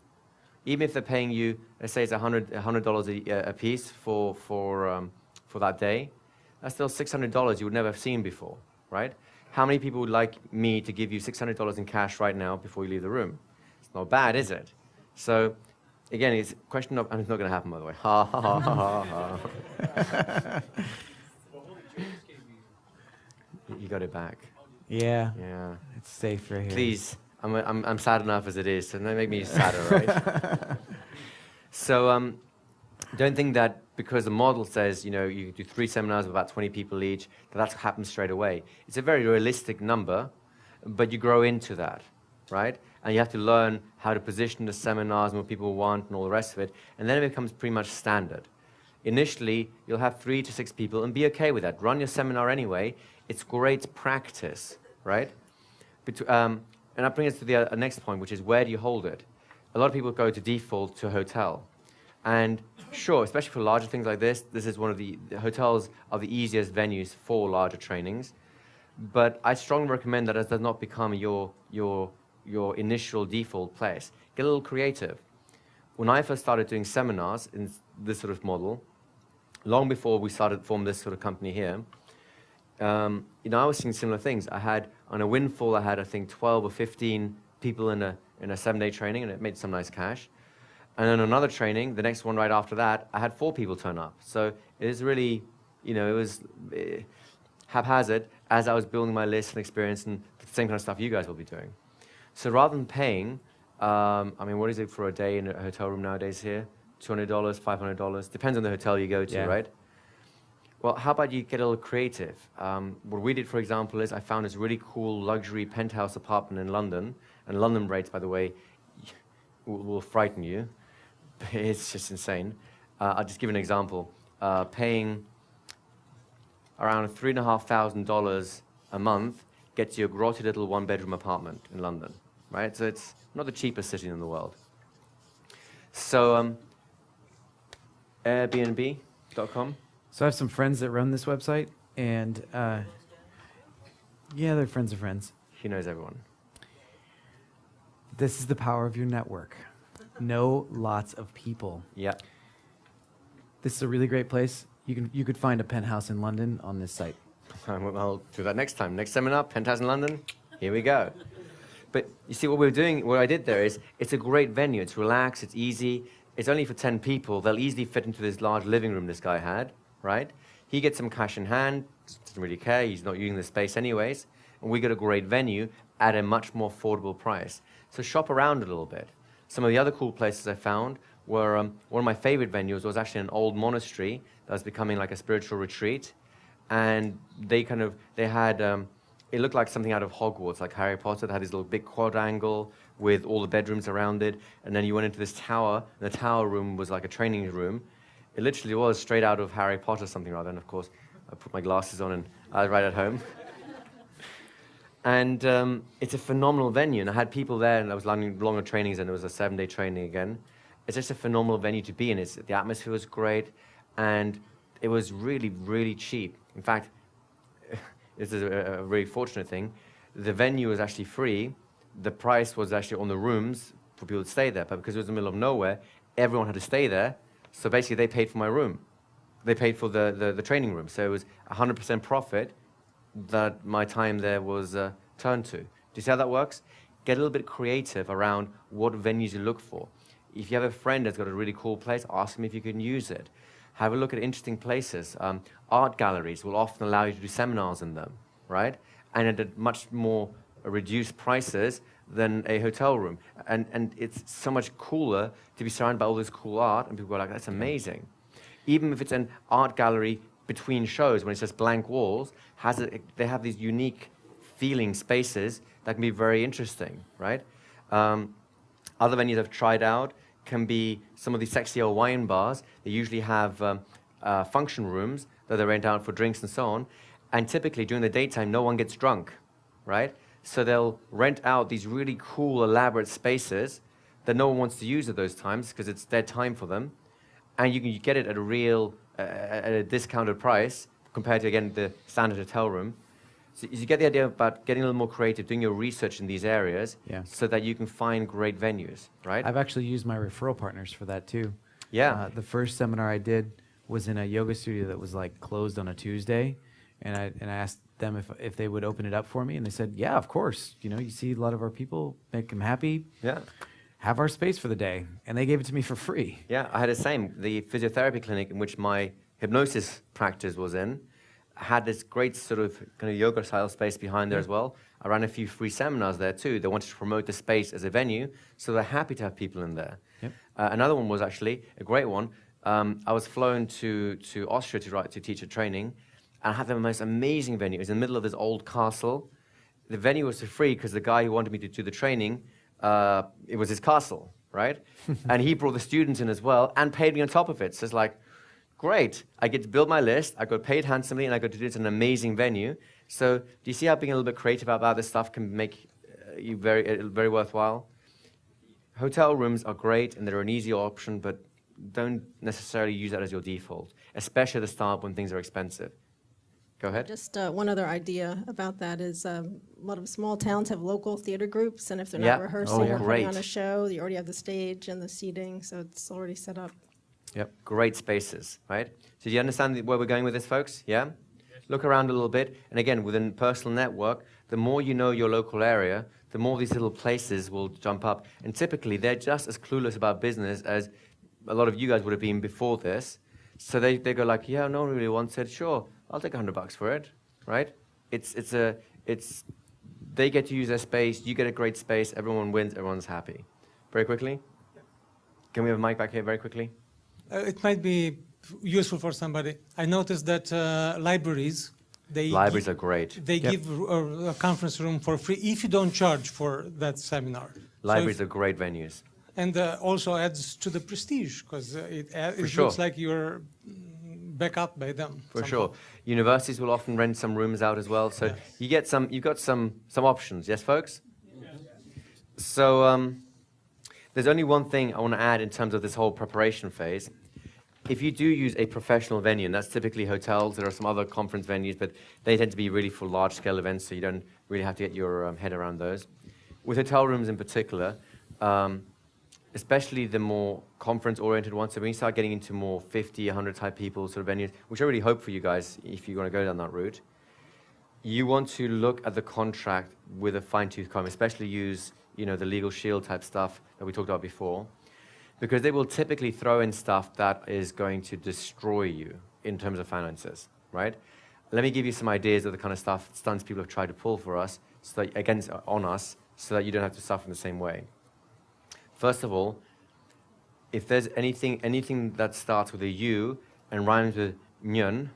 Even if they're paying you, let's say it's $100 a piece for that day, that's still $600 you would never have seen before, right? How many people would like me to give you $600 in cash right now before you leave the room? It's not bad, is it? So, again, it's a question of, and it's not going to happen, by the way. Ha, ha, ha, ha, ha. You got it back. Yeah. Yeah. It's safe right here. Please, I'm sad enough as it is, so don't make me sadder, right? So, don't think that because the model says, you know, you do 3 seminars of about 20 people each, that happens straight away. It's a very realistic number, but you grow into that, right? And you have to learn how to position the seminars and what people want and all the rest of it, and then it becomes pretty much standard. Initially, you'll have 3 to 6 people, and be okay with that. Run your seminar anyway. It's great practice, right? And that brings us to the next point, which is, where do you hold it? A lot of people go to default to a hotel. And sure, especially for larger things like this is one of the hotels are the easiest venues for larger trainings. But I strongly recommend that it does not become your initial default place. Get a little creative. When I first started doing seminars in this sort of model, long before we formed this sort of company here, you know, I was seeing similar things. I had, on a Windfall, I think 12 or 15 people in a 7-day training, and it made some nice cash. And then another training, the next one right after that, I had 4 people turn up. So it was really, you know, it was haphazard as I was building my list and experience and the same kind of stuff you guys will be doing. So rather than paying, I mean, what is it for a day in a hotel room nowadays here? $200, $500, depends on the hotel you go to, right? Well, how about you get a little creative? What we did, for example, is I found this really cool luxury penthouse apartment in London, and London rates, by the way, will frighten you. It's just insane. I'll just give an example. Paying around $3,500 a month gets you a grotty little 1-bedroom apartment in London, right? So it's not the cheapest city in the world. So Airbnb.com. So I have some friends that run this website, and yeah, they're friends of friends. He knows everyone. This is the power of your network. Know lots of people. Yeah. This is a really great place. You could find a penthouse in London on this site. I'll do that next time. Next seminar, penthouse in London. Here we go. But you see, what I did there is, it's a great venue. It's relaxed. It's easy. It's only for 10 people. They'll easily fit into this large living room this guy had, right? He gets some cash in hand. Doesn't really care. He's not using the space anyways. And we got a great venue at a much more affordable price. So shop around a little bit. Some of the other cool places I found were, one of my favorite venues was actually an old monastery that was becoming like a spiritual retreat. And they had, it looked like something out of Hogwarts, like Harry Potter. They had this little big quadrangle with all the bedrooms around it. And then you went into this tower, and the tower room was like a training room. It literally was straight out of Harry Potter, something or other. And of course, I put my glasses on and I was right at home. And it's a phenomenal venue. And I had people there, and I was running longer trainings, and it was a 7-day training again. It's just a phenomenal venue to be in. The atmosphere was great, and it was really, really cheap. In fact, this is a very fortunate thing. The venue was actually free. The price was actually on the rooms for people to stay there. But because it was in the middle of nowhere, everyone had to stay there. So basically, they paid for my room. They paid for the training room. So it was 100% profit that my time there was turned to. Do you see how that works? Get a little bit creative around what venues you look for. If you have a friend that's got a really cool place, ask them if you can use it. Have a look at interesting places. Art galleries will often allow you to do seminars in them, right? And at a much more reduced prices than a hotel room. And it's so much cooler to be surrounded by all this cool art, and people go like, that's amazing. Even if it's an art gallery between shows, when it's just blank walls, they have these unique feeling spaces that can be very interesting, right? Other venues I've tried out can be some of these sexy old wine bars. They usually have function rooms that they rent out for drinks and so on. And typically during the daytime, no one gets drunk, right? So they'll rent out these really cool, elaborate spaces that no one wants to use at those times because it's their time for them. And you get it at a discounted price compared to, again, the standard hotel room. So you get the idea about getting a little more creative, doing your research in these areas, so that you can find great venues, right? I've actually used my referral partners for that too. Yeah. The first seminar I did was in a yoga studio that was like closed on a Tuesday, and I asked them if they would open it up for me, and they said, yeah, of course. You know, you see a lot of our people, make them happy. Yeah. Have our space for the day, and they gave it to me for free. Yeah, I had the same. The physiotherapy clinic in which my hypnosis practice was in had this great sort of kind of yoga style space behind there as well. I ran a few free seminars there too. They wanted to promote the space as a venue, so they're happy to have people in there. Yep. Another one was actually a great one. I was flown to Austria to teach a training, and I had the most amazing venue. It was in the middle of this old castle. The venue was for free because the guy who wanted me to do the training, it was his castle, right? And he brought the students in as well and paid me on top of it. So it's like, great, I get to build my list, I got paid handsomely, and I got to do it in an amazing venue. So do you see how being a little bit creative about this stuff can make you very worthwhile? Hotel rooms are great, and they're an easy option, but don't necessarily use that as your default, especially at the start when things are expensive. Go ahead. Just one other idea about that is a lot of small towns have local theater groups, and if they're Yeah. not rehearsing Oh, or putting great. on a show, you already have the stage and the seating, so it's already set up. Yep, great spaces, right? So do you understand where we're going with this, folks? Yeah? Look around a little bit, and again, within personal network, the more you know your local area, the more these little places will jump up. And typically, they're just as clueless about business as a lot of you guys would have been before this. So they go like, yeah, no one really wants it. Sure, I'll take $100 for it, right? They get to use their space, you get a great space, everyone wins, everyone's happy. Very quickly? Can we have a mic back here very quickly? It might be useful for somebody. I noticed that libraries, Libraries are great. They give a conference room for free if you don't charge for that seminar. Libraries are great venues. And also adds to the prestige because it sure. looks like you're back up by them. For somehow. sure. Universities will often rent some rooms out as well. So you've got some options. Yes, folks? So there's only one thing I want to add in terms of this whole preparation phase. If you do use a professional venue, and that's typically hotels, there are some other conference venues, but they tend to be really for large-scale events, so you don't really have to get your head around those. With hotel rooms in particular, especially the more conference-oriented ones, so when you start getting into more 50, 100 type people sort of venues, which I really hope for you guys if you want to go down that route, you want to look at the contract with a fine-tooth comb, especially use the legal shield type stuff that we talked about before, because they will typically throw in stuff that is going to destroy you in terms of finances, right? Let me give you some ideas of the kind of stunts people have tried to pull for us, so that, on us, so that you don't have to suffer in the same way. First of all, if there's anything that starts with a U and rhymes with union,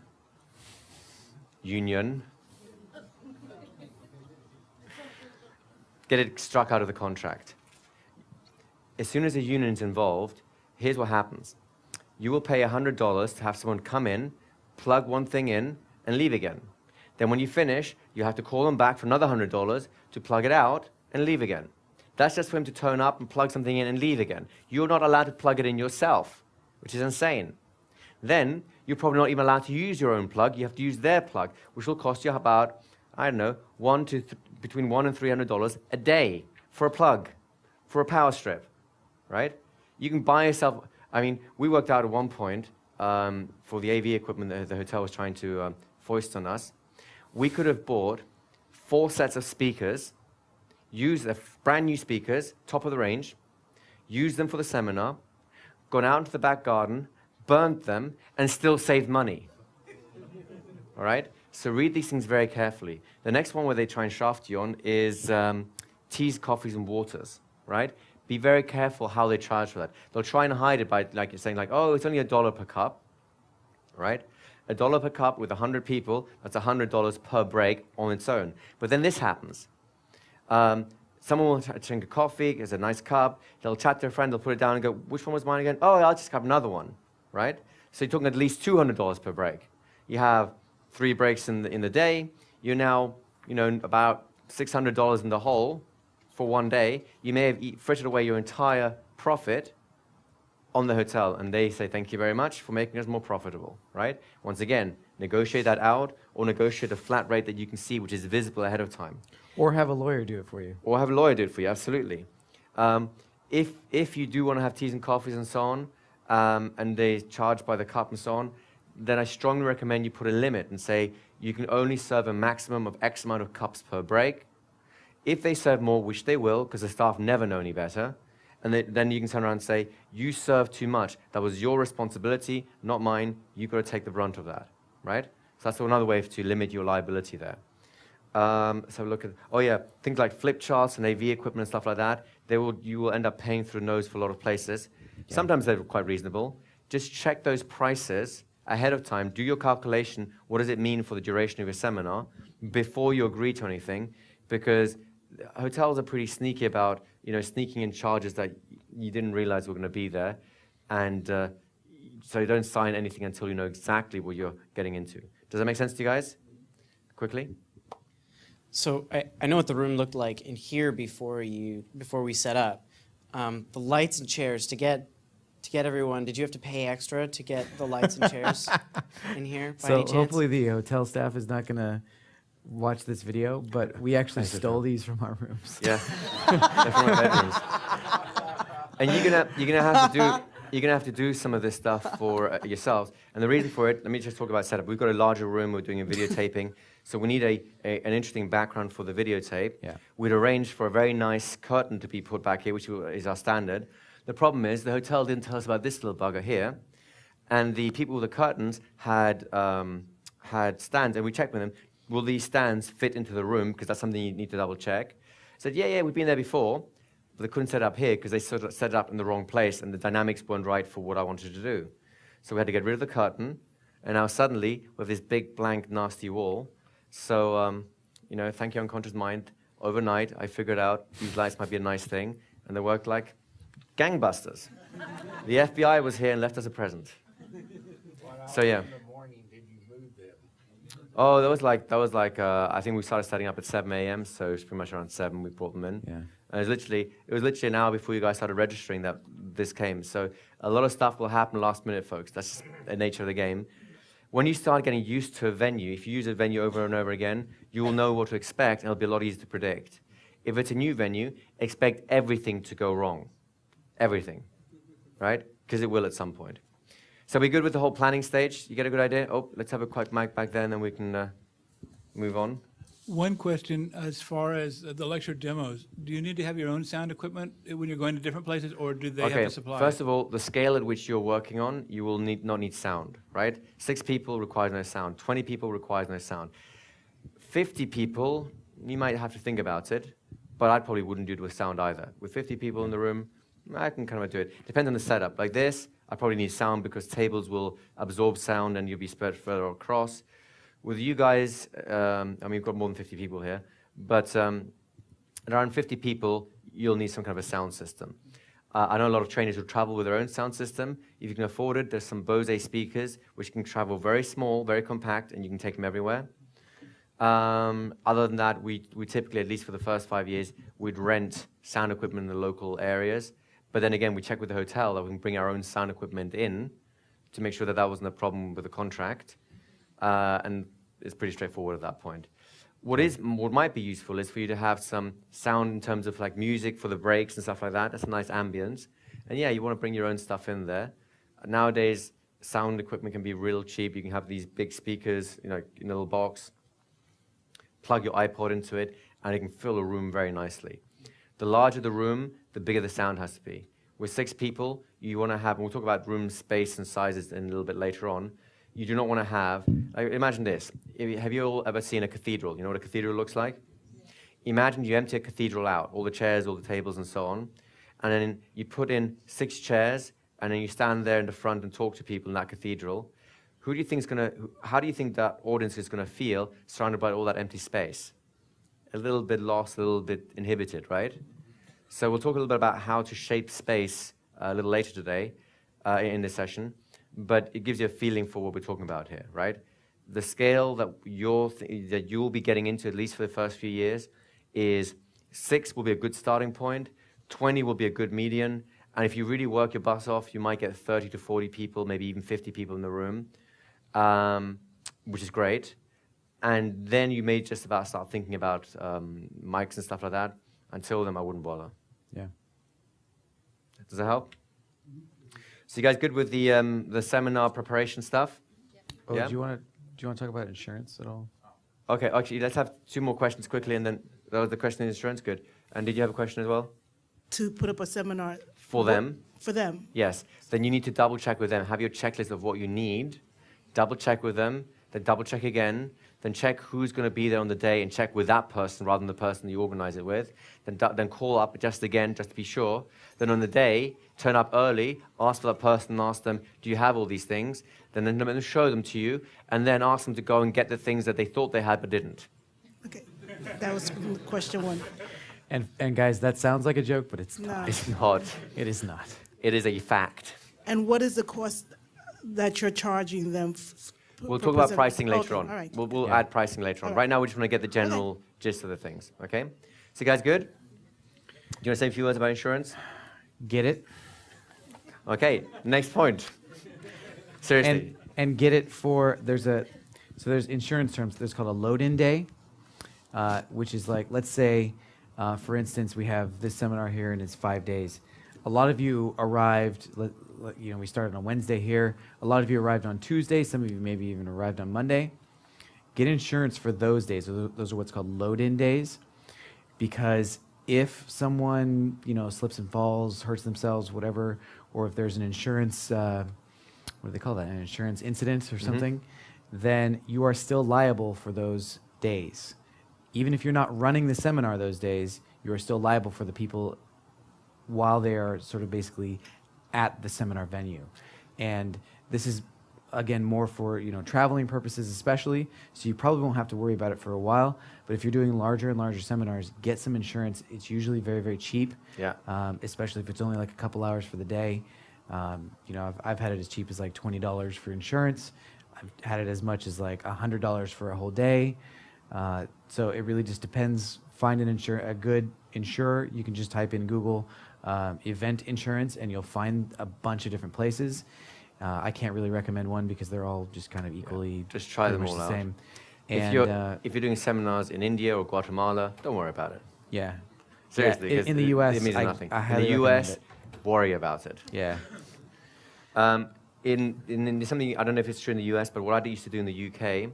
get it struck out of the contract. As soon as a union is involved, here's what happens. You will pay $100 to have someone come in, plug one thing in, and leave again. Then when you finish, you have to call them back for another $100 to plug it out and leave again. That's just for him to turn up and plug something in and leave again. You're not allowed to plug it in yourself, which is insane. Then you're probably not even allowed to use your own plug. You have to use their plug, which will cost you about, I don't know, between $100 and $300 a day for a plug, for a power strip, right? You can buy yourself, we worked out at one point for the AV equipment that the hotel was trying to foist on us. We could have bought 4 sets of speakers, use the brand new speakers, top of the range, used them for the seminar, gone out into the back garden, burnt them, and still saved money. All right? So read these things very carefully. The next one where they try and shaft you on is teas, coffees, and waters, right? Be very careful how they charge for that. They'll try and hide it by like you're saying, like, oh, it's only $1 per cup, right? $1 per cup with 100 people, that's $100 per break on its own. But then this happens. Someone will drink a coffee, it's a nice cup, they'll chat to their friend, they'll put it down and go, which one was mine again? Oh, I'll just have another one, right? So you're talking at least $200 per break. You have 3 breaks in the day, you're now, about $600 in the hole for one day. You may have frittered away your entire profit on the hotel, and they say thank you very much for making us more profitable, right? Once again, negotiate that out, or negotiate a flat rate that you can see, which is visible ahead of time. Or have a lawyer do it for you. Or have a lawyer do it for you, absolutely. If you do want to have teas and coffees and so on, and they charge by the cup and so on, then I strongly recommend you put a limit and say you can only serve a maximum of X amount of cups per break. If they serve more, which they will, because the staff never know any better, and then you can turn around and say, you served too much. That was your responsibility, not mine. You've got to take the brunt of that, right? So that's another way to limit your liability there. So look at, things like flip charts and AV equipment and stuff like that, you will end up paying through the nose for a lot of places. Yeah. Sometimes they're quite reasonable. Just check those prices ahead of time. Do your calculation. What does it mean for the duration of your seminar before you agree to anything? Because hotels are pretty sneaky about, sneaking in charges that you didn't realize were going to be there. And so you don't sign anything until you know exactly what you're getting into. Does that make sense to you guys? Quickly? So I know what the room looked like in here before we set up. The lights and chairs, to get everyone, did you have to pay extra to get the lights and chairs in here by any chance? Hopefully the hotel staff is not going to watch this video, but we actually stole these from our rooms. Yeah, they're from our bedrooms. And you're gonna have to do some of this stuff for yourselves. And the reason for it, let me just talk about setup. We've got a larger room. We're doing a videotaping, so we need an interesting background for the videotape. Yeah. We'd arranged for a very nice curtain to be put back here, which is our standard. The problem is the hotel didn't tell us about this little bugger here, and the people with the curtains had stands, and we checked with them. Will these stands fit into the room? Because that's something you need to double check. Said, yeah, we've been there before, but they couldn't set it up here because they sort of set it up in the wrong place and the dynamics weren't right for what I wanted to do. So we had to get rid of the curtain, and now suddenly we have this big, blank, nasty wall. So, thank you, unconscious mind. Overnight, I figured out these lights might be a nice thing, and they worked like gangbusters. The FBI was here and left us a present. So, yeah. Oh, that was like I think we started setting up at 7 a.m., so it's pretty much around 7 we brought them in. Yeah. And it was literally an hour before you guys started registering that this came. So a lot of stuff will happen last minute, folks. That's just the nature of the game. When you start getting used to a venue, if you use a venue over and over again, you will know what to expect, and it'll be a lot easier to predict. If it's a new venue, expect everything to go wrong. Everything, right? Because it will at some point. So we're good with the whole planning stage? You get a good idea? Oh, let's have a quick mic back there, and then we can move on. One question as far as the lecture demos. Do you need to have your own sound equipment when you're going to different places, or do they have to supply? First of all, the scale at which you're working on, you will not need sound, right? 6 people requires no sound. 20 people requires no sound. 50 people, you might have to think about it, but I probably wouldn't do it with sound either. With 50 people in the room, I can kind of do it. Depends on the setup. Like this, I probably need sound because tables will absorb sound and you'll be spread further across. With you guys, we've got more than 50 people here, but around 50 people, you'll need some kind of a sound system. I know a lot of trainers who travel with their own sound system. If you can afford it, there's some Bose speakers which can travel very small, very compact, and you can take them everywhere. Other than that, we typically, at least for the first 5 years, we'd rent sound equipment in the local areas. But then again, we check with the hotel that we can bring our own sound equipment in to make sure that that wasn't a problem with the contract. And it's pretty straightforward at that point. What might be useful is for you to have some sound in terms of like music for the breaks and stuff like that. That's a nice ambience. And yeah, you want to bring your own stuff in there. Nowadays, sound equipment can be real cheap. You can have these big speakers, in a little box, plug your iPod into it, and it can fill a room very nicely. The larger the room, the bigger the sound has to be. with 6 people, you want to have, and we'll talk about room space and sizes in a little bit later on, you do not want to have, like, imagine this. Have you all ever seen a cathedral? You know what a cathedral looks like? Imagine you empty a cathedral out, all the chairs, all the tables, and so on, and then you put in 6 chairs, and then you stand there in the front and talk to people in that cathedral. Who do you think is going to, how do you think that audience is going to feel surrounded by all that empty space? A little bit lost, a little bit inhibited, right? So we'll talk a little bit about how to shape space a little later today in this session, but it gives you a feeling for what we're talking about here, right? The scale that you'll be getting into, at least for the first few years, is 6 will be a good starting point, 20 will be a good median, and if you really work your butts off, you might get 30 to 40 people, maybe even 50 people in the room, which is great. And then you may just about start thinking about mics and stuff like that. Until then, I wouldn't bother. Yeah. Does that help? So you guys good with the seminar preparation stuff? Oh, yeah? do you want to talk about insurance at all? Okay, actually, let's have 2 more questions quickly, and then that was the question in insurance. Good. And did you have a question as well? To put up a seminar. For them? For them. Yes. Then you need to double check with them. Have your checklist of what you need. Double check with them. Then double check again. Then check who's going to be there on the day and check with that person rather than the person you organize it with. Then call up just again, just to be sure. Then on the day, turn up early, ask for that person, ask them, do you have all these things? Then show them to you, and then ask them to go and get the things that they thought they had but didn't. Okay, that was question 1. And guys, that sounds like a joke, but it's not. not. It's not. It is not. It is a fact. And what is the cost that you're charging them? We'll talk about pricing later on. All right. We'll add pricing later on. Right now, we just want to get the general gist of the things, okay? So you guys good? Do you want to say a few words about insurance? Get it. Okay, next point. Seriously. And get it for, there's insurance terms. There's called a load-in day, which is like, let's say, for instance, we have this seminar here and it's 5 days. A lot of you arrived, we started on Wednesday here. A lot of you arrived on Tuesday. Some of you maybe even arrived on Monday. Get insurance for those days. Those are what's called load-in days, because if someone, slips and falls, hurts themselves, whatever, or if there's an insurance, what do they call that? An insurance incident or something, then you are still liable for those days. Even if you're not running the seminar those days, you are still liable for the people while they are sort of basically at the seminar venue. And this is, again, more for traveling purposes especially, so you probably won't have to worry about it for a while. But if you're doing larger and larger seminars, get some insurance. It's usually very, very cheap, especially if it's only like a couple hours for the day. I've had it as cheap as like $20 for insurance. I've had it as much as like $100 for a whole day. So it really just depends. Find a good insurer. You can just type in Google event insurance, and you'll find a bunch of different places. I can't really recommend one because they're all just kind of equally just try them all the out. same. If you're doing seminars in India or Guatemala, don't worry about it. Yeah. Seriously, in the U.S., it means nothing. I in the U.S., worry about it. Yeah. In something, I don't know if it's true in the US, but what I used to do in the UK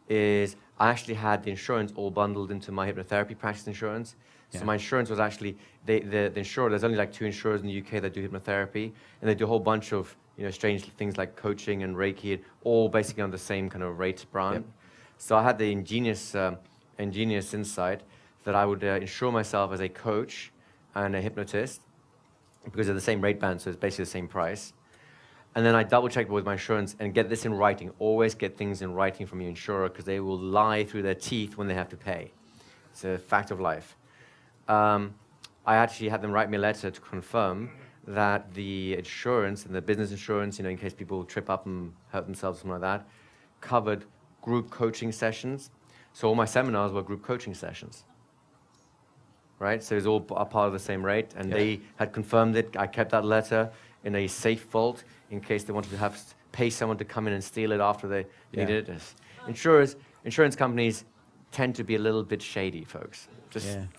is I actually had the insurance all bundled into my hypnotherapy practice insurance. So my insurance was actually, the insurer, there's only like 2 insurers in the UK that do hypnotherapy, and they do a whole bunch of strange things like coaching and Reiki, all basically on the same kind of rate brand. Yep. So I had the ingenious insight that I would insure myself as a coach and a hypnotist because they're the same rate band, so it's basically the same price. And then I double-checked with my insurance and get this in writing. Always get things in writing from your insurer because they will lie through their teeth when they have to pay. It's a fact of life. I actually had them write me a letter to confirm that the insurance and the business insurance, in case people trip up and hurt themselves, something like that, covered group coaching sessions. So all my seminars were group coaching sessions. Right? So it was all a part of the same rate, and they had confirmed it. I kept that letter in a safe vault in case they wanted to pay someone to come in and steal it after they needed it. Insurance companies tend to be a little bit shady, folks.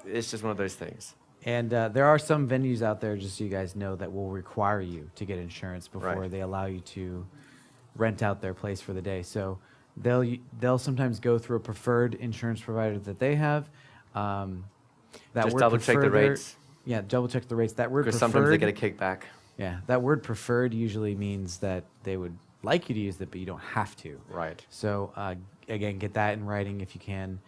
It's just one of those things. And there are some venues out there, just so you guys know, that will require you to get insurance before they allow you to rent out their place for the day. So they'll sometimes go through a preferred insurance provider that they have. Just double check the rates. Yeah, double check the rates. That word because preferred. sometimes they get a kickback. Yeah, that word preferred usually means that they would like you to use it, but you don't have to. Right. So again, get that in writing if you can.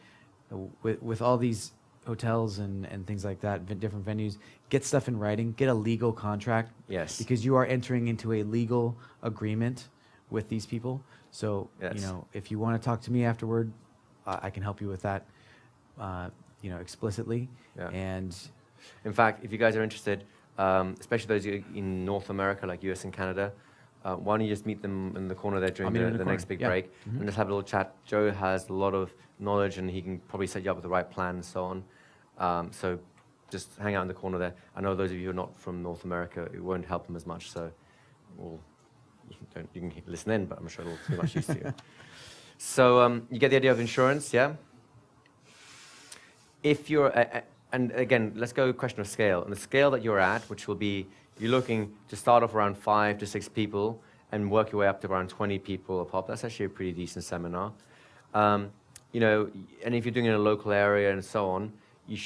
With all these hotels and things like that, different venues, get stuff in writing. Get a legal contract. Yes. Because you are entering into a legal agreement with these people. So Yes. you know, if you want to talk to me afterward, I can help you with that. You know, explicitly. Yeah. And in fact, if you guys are interested, especially those in North America, like US and Canada, why don't you just meet them in the corner there during the next big break and just have a little chat. Joe has a lot of knowledge and he can probably set you up with the right plan and so on. So just hang out in the corner there. I know those of you who are not from North America, it won't help them as much. So you can listen in, but I'm sure it'll be much use to you. So you get the idea of insurance, yeah? If you're, and again, let's go question of scale. And the scale that you're at, which will be, you're looking to start off around 5 to 6 people and work your way up to around 20 people a pop. That's actually a pretty decent seminar. You know, and if you're doing it in a local area and so on, you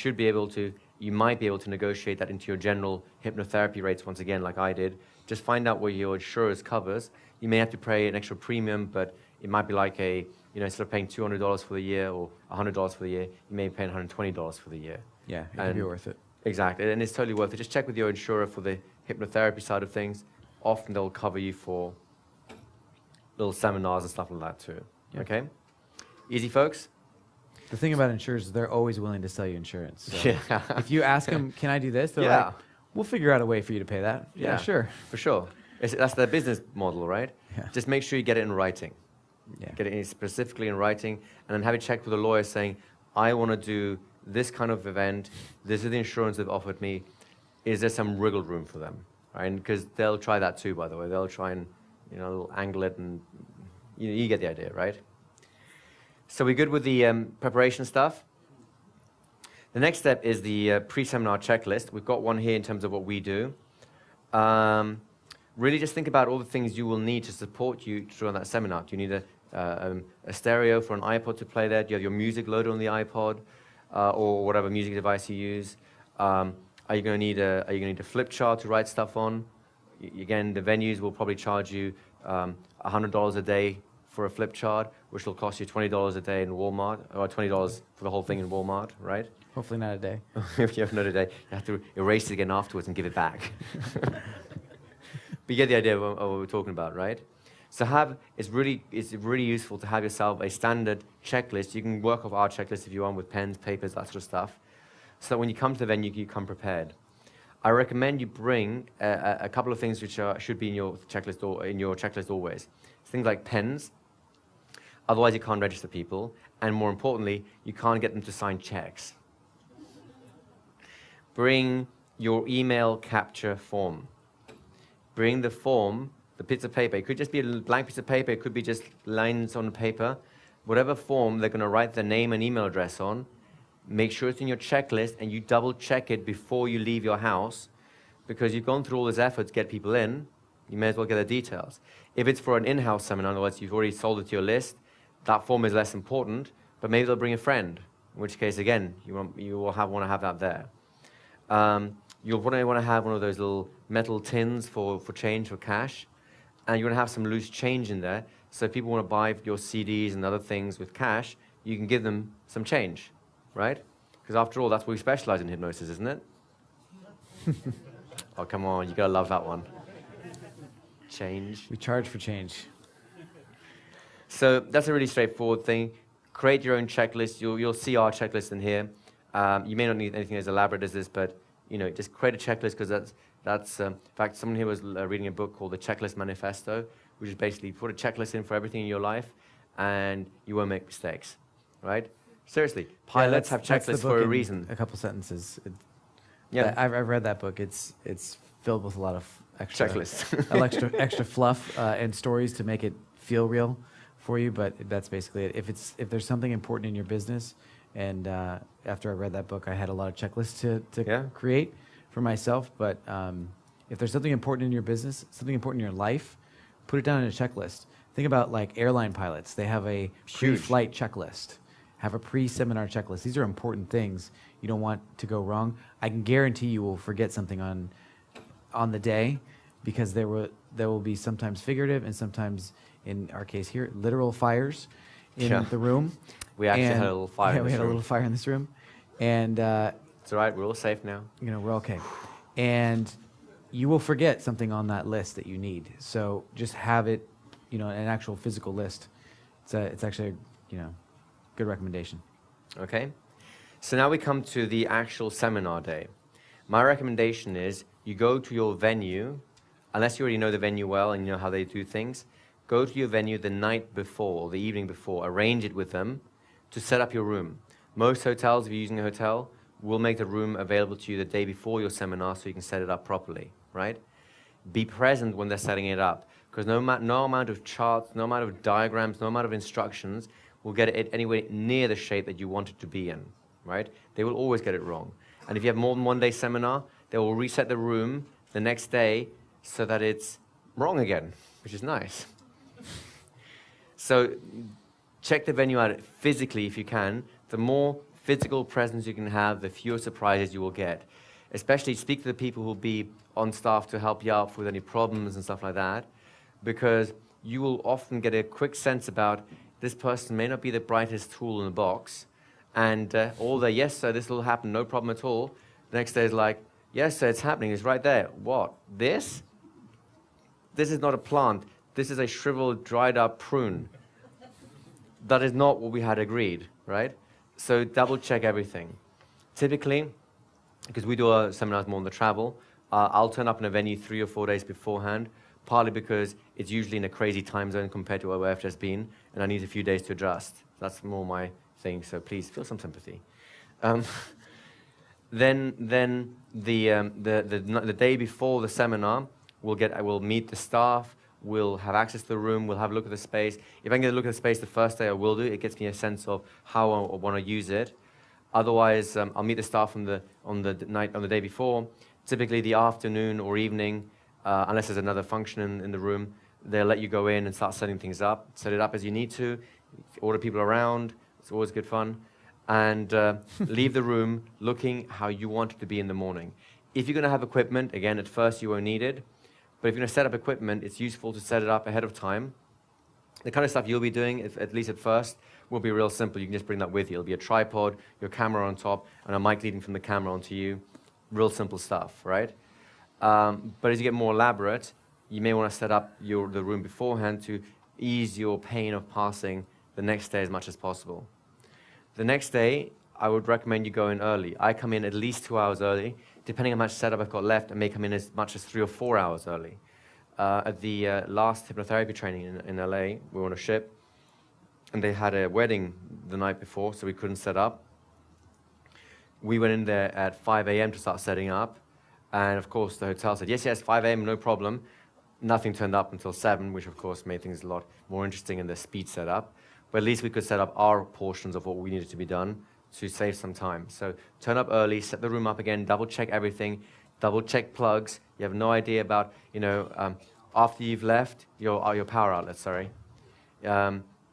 might be able to negotiate that into your general hypnotherapy rates once again, like I did. Just find out what your insurance covers. You may have to pay an extra premium, but it might be like instead of paying $200 for the year or $100 for the year, you may be paying $120 for the year. Yeah, it can be worth it. Exactly, and it's totally worth it. Just check with your insurer for the hypnotherapy side of things. Often they'll cover you for little seminars and stuff like that too. Yeah. Okay? Easy, folks? The thing about insurers is they're always willing to sell you insurance. So yeah. If you ask them, can I do this? They're like, we'll figure out a way for you to pay that. Yeah, sure. For sure. That's their business model, right? Yeah. Just make sure you get it in writing. Yeah. Get it specifically in writing, and then have it checked with a lawyer saying, I want to do this kind of event. This is the insurance they've offered me. Is there some wriggle room for them? Right? Because they'll try that too, by the way. They'll try and angle it, and you get the idea, right? So we're good with the preparation stuff. The next step is the pre-seminar checklist. We've got one here in terms of what we do. Really just think about all the things you will need to support you through that seminar. Do you need a stereo for an iPod to play there? Do you have your music loaded on the iPod or whatever music device you use? Are you going to need a flip chart to write stuff on? Again, the venues will probably charge you $100 a day for a flip chart, which will cost you $20 a day in Walmart, or $20 for the whole thing in Walmart, right? Hopefully not a day. If you have another day, you have to erase it again afterwards and give it back. But you get the idea of what we're talking about, right? So it's really useful to have yourself a standard checklist. You can work off our checklist if you want with pens, papers, that sort of stuff, so that when you come to the venue, you come prepared. I recommend you bring a couple of things which should be in your checklist always. Things like pens. Otherwise, you can't register people, and more importantly, you can't get them to sign checks. Bring your email capture form. Bring the form, the piece of paper. It could just be a blank piece of paper. It could be just lines on paper. Whatever form they're going to write their name and email address on, make sure it's in your checklist, and you double check it before you leave your house, because you've gone through all this effort to get people in. You may as well get the details. If it's for an in-house seminar, in other words, you've already sold it to your list, that form is less important, but maybe they'll bring a friend, in which case, again, you want to have that there. You'll want to have one of those little metal tins for change, for cash, and you're going to have some loose change in there, so if people want to buy your CDs and other things with cash, you can give them some change, right? Because after all, that's what we specialize in hypnosis, isn't it? Oh, come on, you got to love that one. Change. We charge for change. So that's a really straightforward thing. Create your own checklist. You'll see our checklist in here. You may not need anything as elaborate as this, but just create a checklist, because that's in fact, someone here was reading a book called The Checklist Manifesto, which is basically put a checklist in for everything in your life, and you won't make mistakes, right? Seriously, pilots have checklists for a reason. A couple sentences. Yeah, I've read that book. It's filled with a lot of extra checklists, extra fluff and stories to make it feel real for you. But that's basically it. If there's something important in your business, and after I read that book, I had a lot of checklists to create for myself. But if there's something important in your business, something important in your life, put it down in a checklist. Think about like airline pilots. They have a pre-flight checklist. have a pre-seminar checklist. These are important things. You don't want to go wrong. I can guarantee you will forget something on the day, because there will be sometimes figurative and sometimes, in our case here, literal fires in the room. We actually had a little fire in this we had a room. little fire in this room. And it's all right, we're all safe now. You know, we're okay. And you will forget something on that list that you need. So just have it, you know, an actual physical list. It's actually, you know, good recommendation. Okay. So now we come to the actual seminar day. My recommendation is you go to your venue, unless you already know the venue well and you know how they do things, go to your venue the night before or the evening before, arrange it with them to set up your room. Most hotels, if you're using a hotel, will make the room available to you the day before your seminar so you can set it up properly, right? Be present when they're setting it up, because no amount of charts, no amount of diagrams, no amount of instructions will get it anywhere near the shape that you want it to be in, right? They will always get it wrong. And if you have more than one day seminar, they will reset the room the next day so that it's wrong again, which is nice. So check the venue out physically if you can. The more physical presence you can have, the fewer surprises you will get. Especially speak to the people who will be on staff to help you out with any problems and stuff like that, because you will often get a quick sense about this person may not be the brightest tool in the box, and all the, yes sir, this will happen, no problem at all. The next day is like, yes sir, it's happening, it's right there. What, this? This is not a plant, this is a shriveled, dried up prune. That is not what we had agreed, right? So double check everything. Typically, because we do our seminars more on the travel, I'll turn up in a venue 3 or 4 days beforehand, partly because it's usually in a crazy time zone compared to where I've just been, and I need a few days to adjust. That's more my thing, so please feel some sympathy. Then the day before the seminar, we'll meet the staff, we'll have access to the room, we'll have a look at the space. If I can get a look at the space the first day, I will do. It gets me a sense of how I want to use it. Otherwise, I'll meet the staff on the day before. Typically the afternoon or evening, unless there's another function in the room, they'll let you go in and start setting things up. Set it up as you need to, order people around, it's always good fun. And leave the room looking how you want it to be in the morning. If you're going to have equipment, again, at first you won't need it. But if you're going to set up equipment, it's useful to set it up ahead of time. The kind of stuff you'll be doing, at least at first, will be real simple. You can just bring that with you. It'll be a tripod, your camera on top, and a mic leading from the camera onto you. Real simple stuff, right? But as you get more elaborate, you may want to set up the room beforehand to ease your pain of passing the next day as much as possible. The next day, I would recommend you go in early. I come in at least 2 hours early. Depending on how much setup I've got left, I may come in as much as 3 or 4 hours early. At the last hypnotherapy training in LA, we were on a ship, and they had a wedding the night before, so we couldn't set up. We went in there at 5 a.m. to start setting up, and of course the hotel said, yes, 5 a.m., no problem. Nothing turned up until 7, which of course made things a lot more interesting in the speed setup. But at least we could set up our portions of what we needed to be done to save some time. So turn up early, set the room up again, double check everything, double check plugs. You have no idea about, after you've left your power outlet, sorry.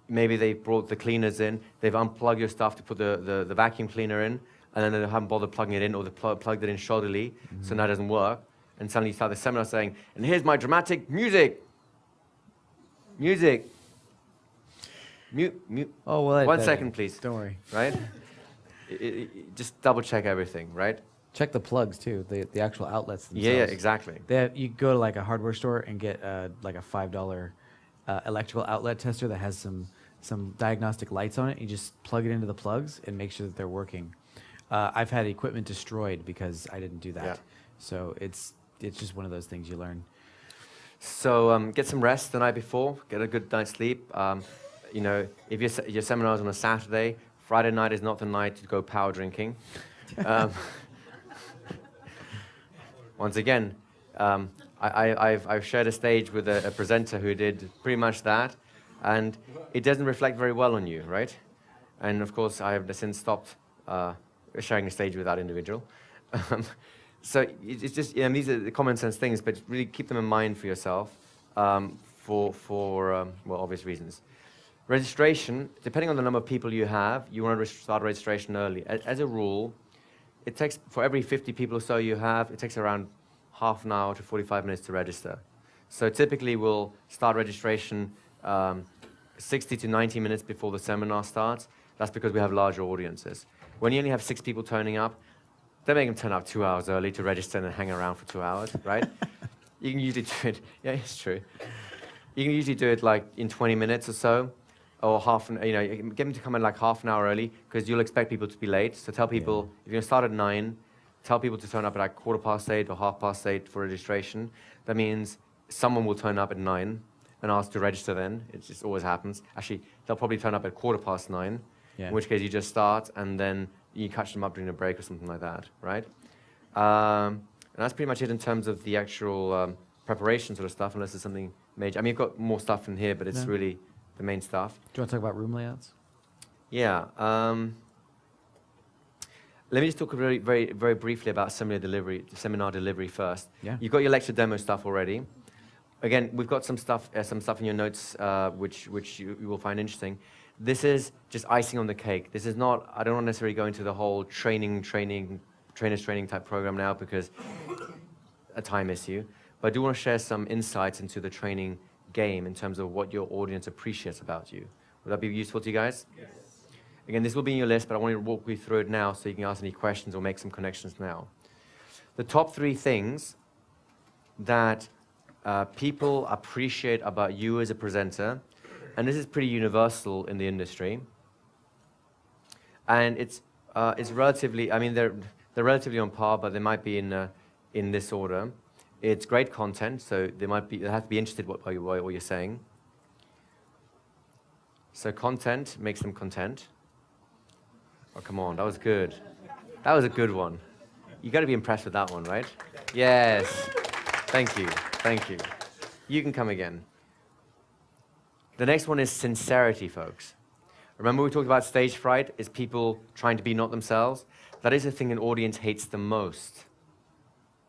Maybe they brought the cleaners in, they've unplugged your stuff to put the vacuum cleaner in, and then they haven't bothered plugging it in, or they plugged it in shoddily, so now it doesn't work. And suddenly you start the seminar saying, and here's my dramatic music. Music. Mute. Oh, well, 1 second, please. Don't worry. Right? Just double check everything, right? Check the plugs too, the actual outlets themselves. Yeah, exactly. You go to like a hardware store and get like a $5 electrical outlet tester that has some diagnostic lights on it. You just plug it into the plugs and make sure that they're working. I've had equipment destroyed because I didn't do that. Yeah. So it's just one of those things you learn. So get some rest the night before. Get a good night's sleep. If your seminar's on a Saturday, Friday night is not the night to go power drinking. Once again, I've shared a stage with a presenter who did pretty much that, and it doesn't reflect very well on you, right? And of course, I have since stopped sharing a stage with that individual. So it's just, these are the common sense things, but really keep them in mind for yourself for obvious reasons. Registration, depending on the number of people you have, you want to start registration early. As a rule, it takes, for every 50 people or so you have, it takes around half an hour to 45 minutes to register. So typically we'll start registration 60 to 90 minutes before the seminar starts. That's because we have larger audiences. When you only have 6 people turning up, they make them turn up 2 hours early to register and then hang around for 2 hours, right? You can usually do it, yeah, it's true. You can usually do it like in 20 minutes or so, or get them to come in like half an hour early, because you'll expect people to be late. So tell people, if you're gonna start at 9, tell people to turn up at like 8:15 or 8:30 for registration. That means someone will turn up at 9 and ask to register then. It just always happens. Actually, they'll probably turn up at 9:15, in which case you just start and then you catch them up during a break or something like that, right? And that's pretty much it in terms of the actual preparation sort of stuff, unless there's something major. I mean, you've got more stuff in here, but it's really the main stuff. Do you want to talk about room layouts? Yeah. Let me just talk very, very, very briefly about seminar delivery first. Yeah. You've got your lecture demo stuff already. Again, we've got some stuff in your notes which you will find interesting. This is just icing on the cake. This is not, I don't want to necessarily go into the whole trainers training type program now because a time issue. But I do want to share some insights into the training game in terms of what your audience appreciates about you. Would that be useful to you guys? Yes. Again, this will be in your list, but I want to walk you through it now so you can ask any questions or make some connections now. The top 3 things that people appreciate about you as a presenter, and this is pretty universal in the industry, and it's relatively, I mean, they're relatively on par, but they might be in this order. It's great content, so they have to be interested by what you're saying. So content makes them content. Oh, come on, that was good. That was a good one. You got to be impressed with that one, right? Yes. Thank you. Thank you. You can come again. The next one is sincerity, folks. Remember we talked about stage fright, is people trying to be not themselves? That is the thing an audience hates the most.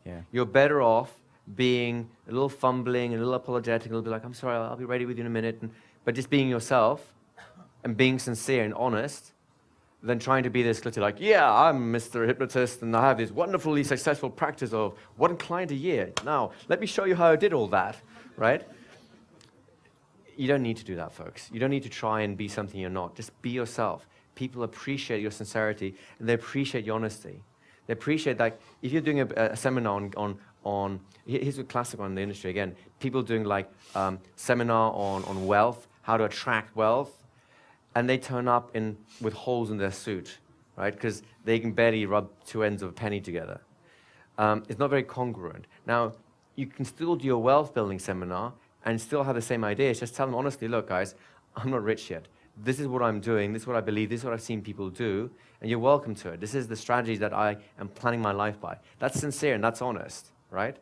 Yeah. You're better off being a little fumbling, a little apologetic, a little bit like, I'm sorry, I'll be ready with you in a minute, but just being yourself and being sincere and honest than trying to be this glitzy like, yeah, I'm Mr. Hypnotist and I have this wonderfully successful practice of 1 client a year. Now, let me show you how I did all that, right? You don't need to do that, folks. You don't need to try and be something you're not. Just be yourself. People appreciate your sincerity and they appreciate your honesty. They appreciate that if you're doing a seminar on here's a classic one in the industry again, people doing like seminar on wealth, how to attract wealth, and they turn up with holes in their suit, right? Because they can barely rub 2 ends of a penny together. It's not very congruent. Now, you can still do a wealth building seminar and still have the same ideas. Just tell them honestly, look guys, I'm not rich yet. This is what I'm doing, this is what I believe, this is what I've seen people do, and you're welcome to it. This is the strategy that I am planning my life by. That's sincere and that's honest, right?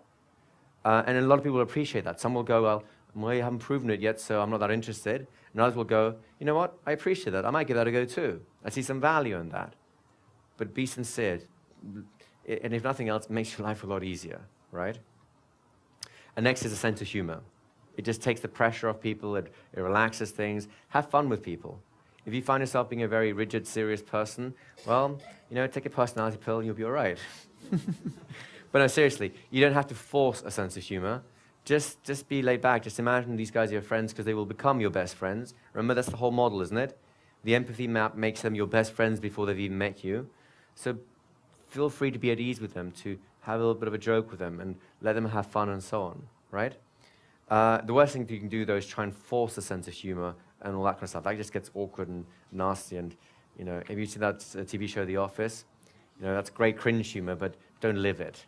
And a lot of people appreciate that. Some will go, well, you haven't proven it yet, so I'm not that interested. And others will go, you know what, I appreciate that. I might give that a go too. I see some value in that. But be sincere. And if nothing else, it makes your life a lot easier, right? And next is a sense of humor. It just takes the pressure off people. It relaxes things. Have fun with people. If you find yourself being a very rigid, serious person, well, you know, take a personality pill and you'll be all right. But no, seriously, you don't have to force a sense of humor. Just be laid back. Just imagine these guys are your friends because they will become your best friends. Remember, that's the whole model, isn't it? The empathy map makes them your best friends before they've even met you. So feel free to be at ease with them, to have a little bit of a joke with them and let them have fun and so on, right? The worst thing you can do, though, is try and force a sense of humor and all that kind of stuff. That just gets awkward and nasty. And, you know, have you seen that TV show, The Office? You know, that's great cringe humor, but don't live it.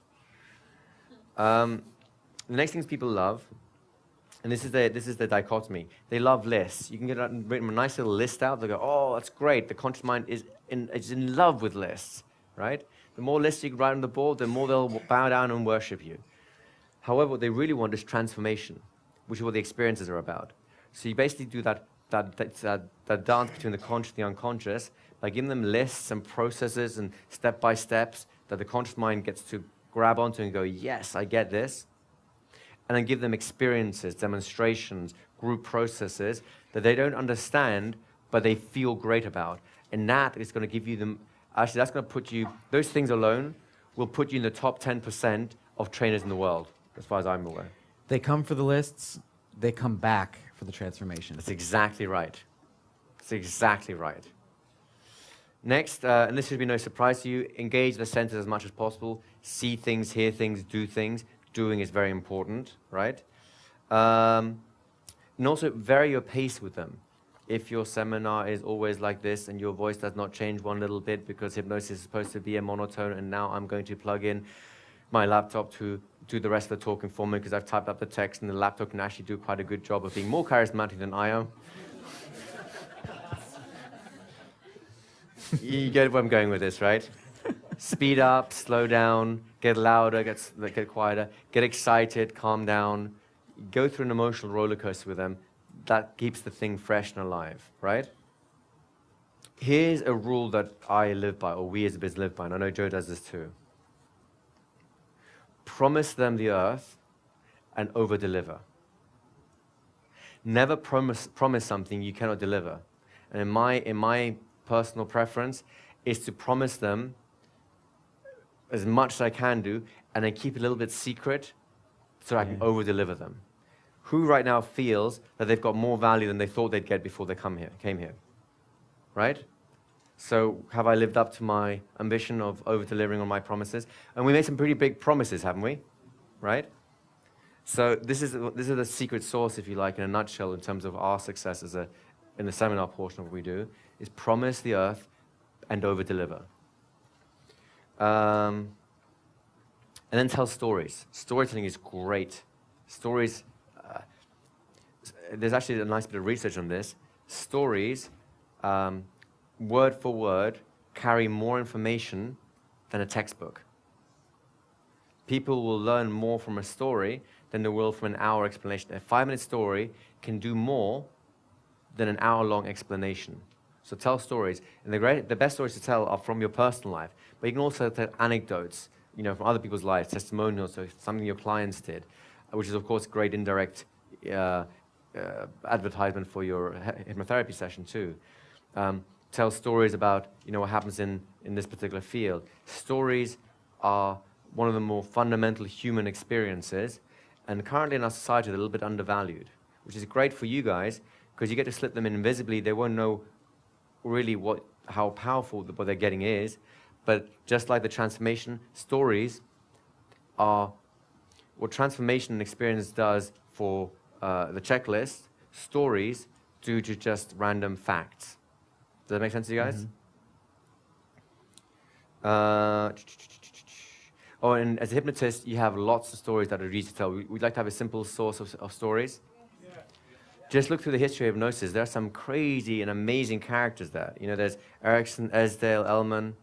The next things people love, and this is the dichotomy. They love lists. You can get a nice little list out. They go, oh, that's great. The conscious mind is in love with lists, right? The more lists you can write on the board, the more they'll bow down and worship you. However, what they really want is transformation, which is what the experiences are about. So you basically do that dance between the conscious and the unconscious by giving them lists and processes and step-by-steps that the conscious mind gets to grab onto and go, yes, I get this. And then give them experiences, demonstrations, group processes that they don't understand, but they feel great about. And that is going to give you them, actually that's going to put you, those things alone will put you in the top 10% of trainers in the world, as far as I'm aware. They come for the lists, they come back for the transformation. That's exactly right. That's exactly right. Next, and this should be no surprise to you, engage the senses as much as possible. See things, hear things, do things. Doing is very important, right? And also vary your pace with them. If your seminar is always like this and your voice does not change one little bit because hypnosis is supposed to be a monotone and now I'm going to plug in my laptop to do the rest of the talking for me because I've typed up the text and the laptop can actually do quite a good job of being more charismatic than I am. You get where I'm going with this, right? Speed up, slow down, get louder, get quieter, get excited, calm down, go through an emotional roller coaster with them. That keeps the thing fresh and alive, right? Here's a rule that I live by, or we as a business live by, and I know Joe does this too. Promise them the earth and over-deliver. Never promise something you cannot deliver. And in my personal preference is to promise them as much as I can do, and then keep it a little bit secret so I can over-deliver them. Who right now feels that they've got more value than they thought they'd get before they came here? Right? So have I lived up to my ambition of over-delivering on my promises? And we made some pretty big promises, haven't we? Right? So this is the secret sauce, if you like, in a nutshell, in terms of our success in the seminar portion of what we do, is promise the earth and over-deliver. And then tell stories. Storytelling is great. Stories, there's actually a nice bit of research on this. Stories, word for word, carry more information than a textbook. People will learn more from a story than they will from an hour explanation. A 5-minute story can do more than an hour-long explanation. So tell stories. And the best stories to tell are from your personal life. But you can also tell anecdotes, from other people's lives, testimonials, so something your clients did, which is, of course, great indirect advertisement for your hypnotherapy session, too. Tell stories about, what happens in this particular field. Stories are one of the more fundamental human experiences, and currently in our society, they're a little bit undervalued, which is great for you guys, because you get to slip them in invisibly. They won't know really how powerful what they're getting is, but just like the transformation, stories are what transformation and experience does for the checklist. Stories do to just random facts. Does that make sense to you guys? Oh, and as a hypnotist, you have lots of stories that are easy to tell. We'd like to have a simple source of stories. Just look through the history of hypnosis. There are some crazy and amazing characters there. There's Erickson, Esdale, Ellman.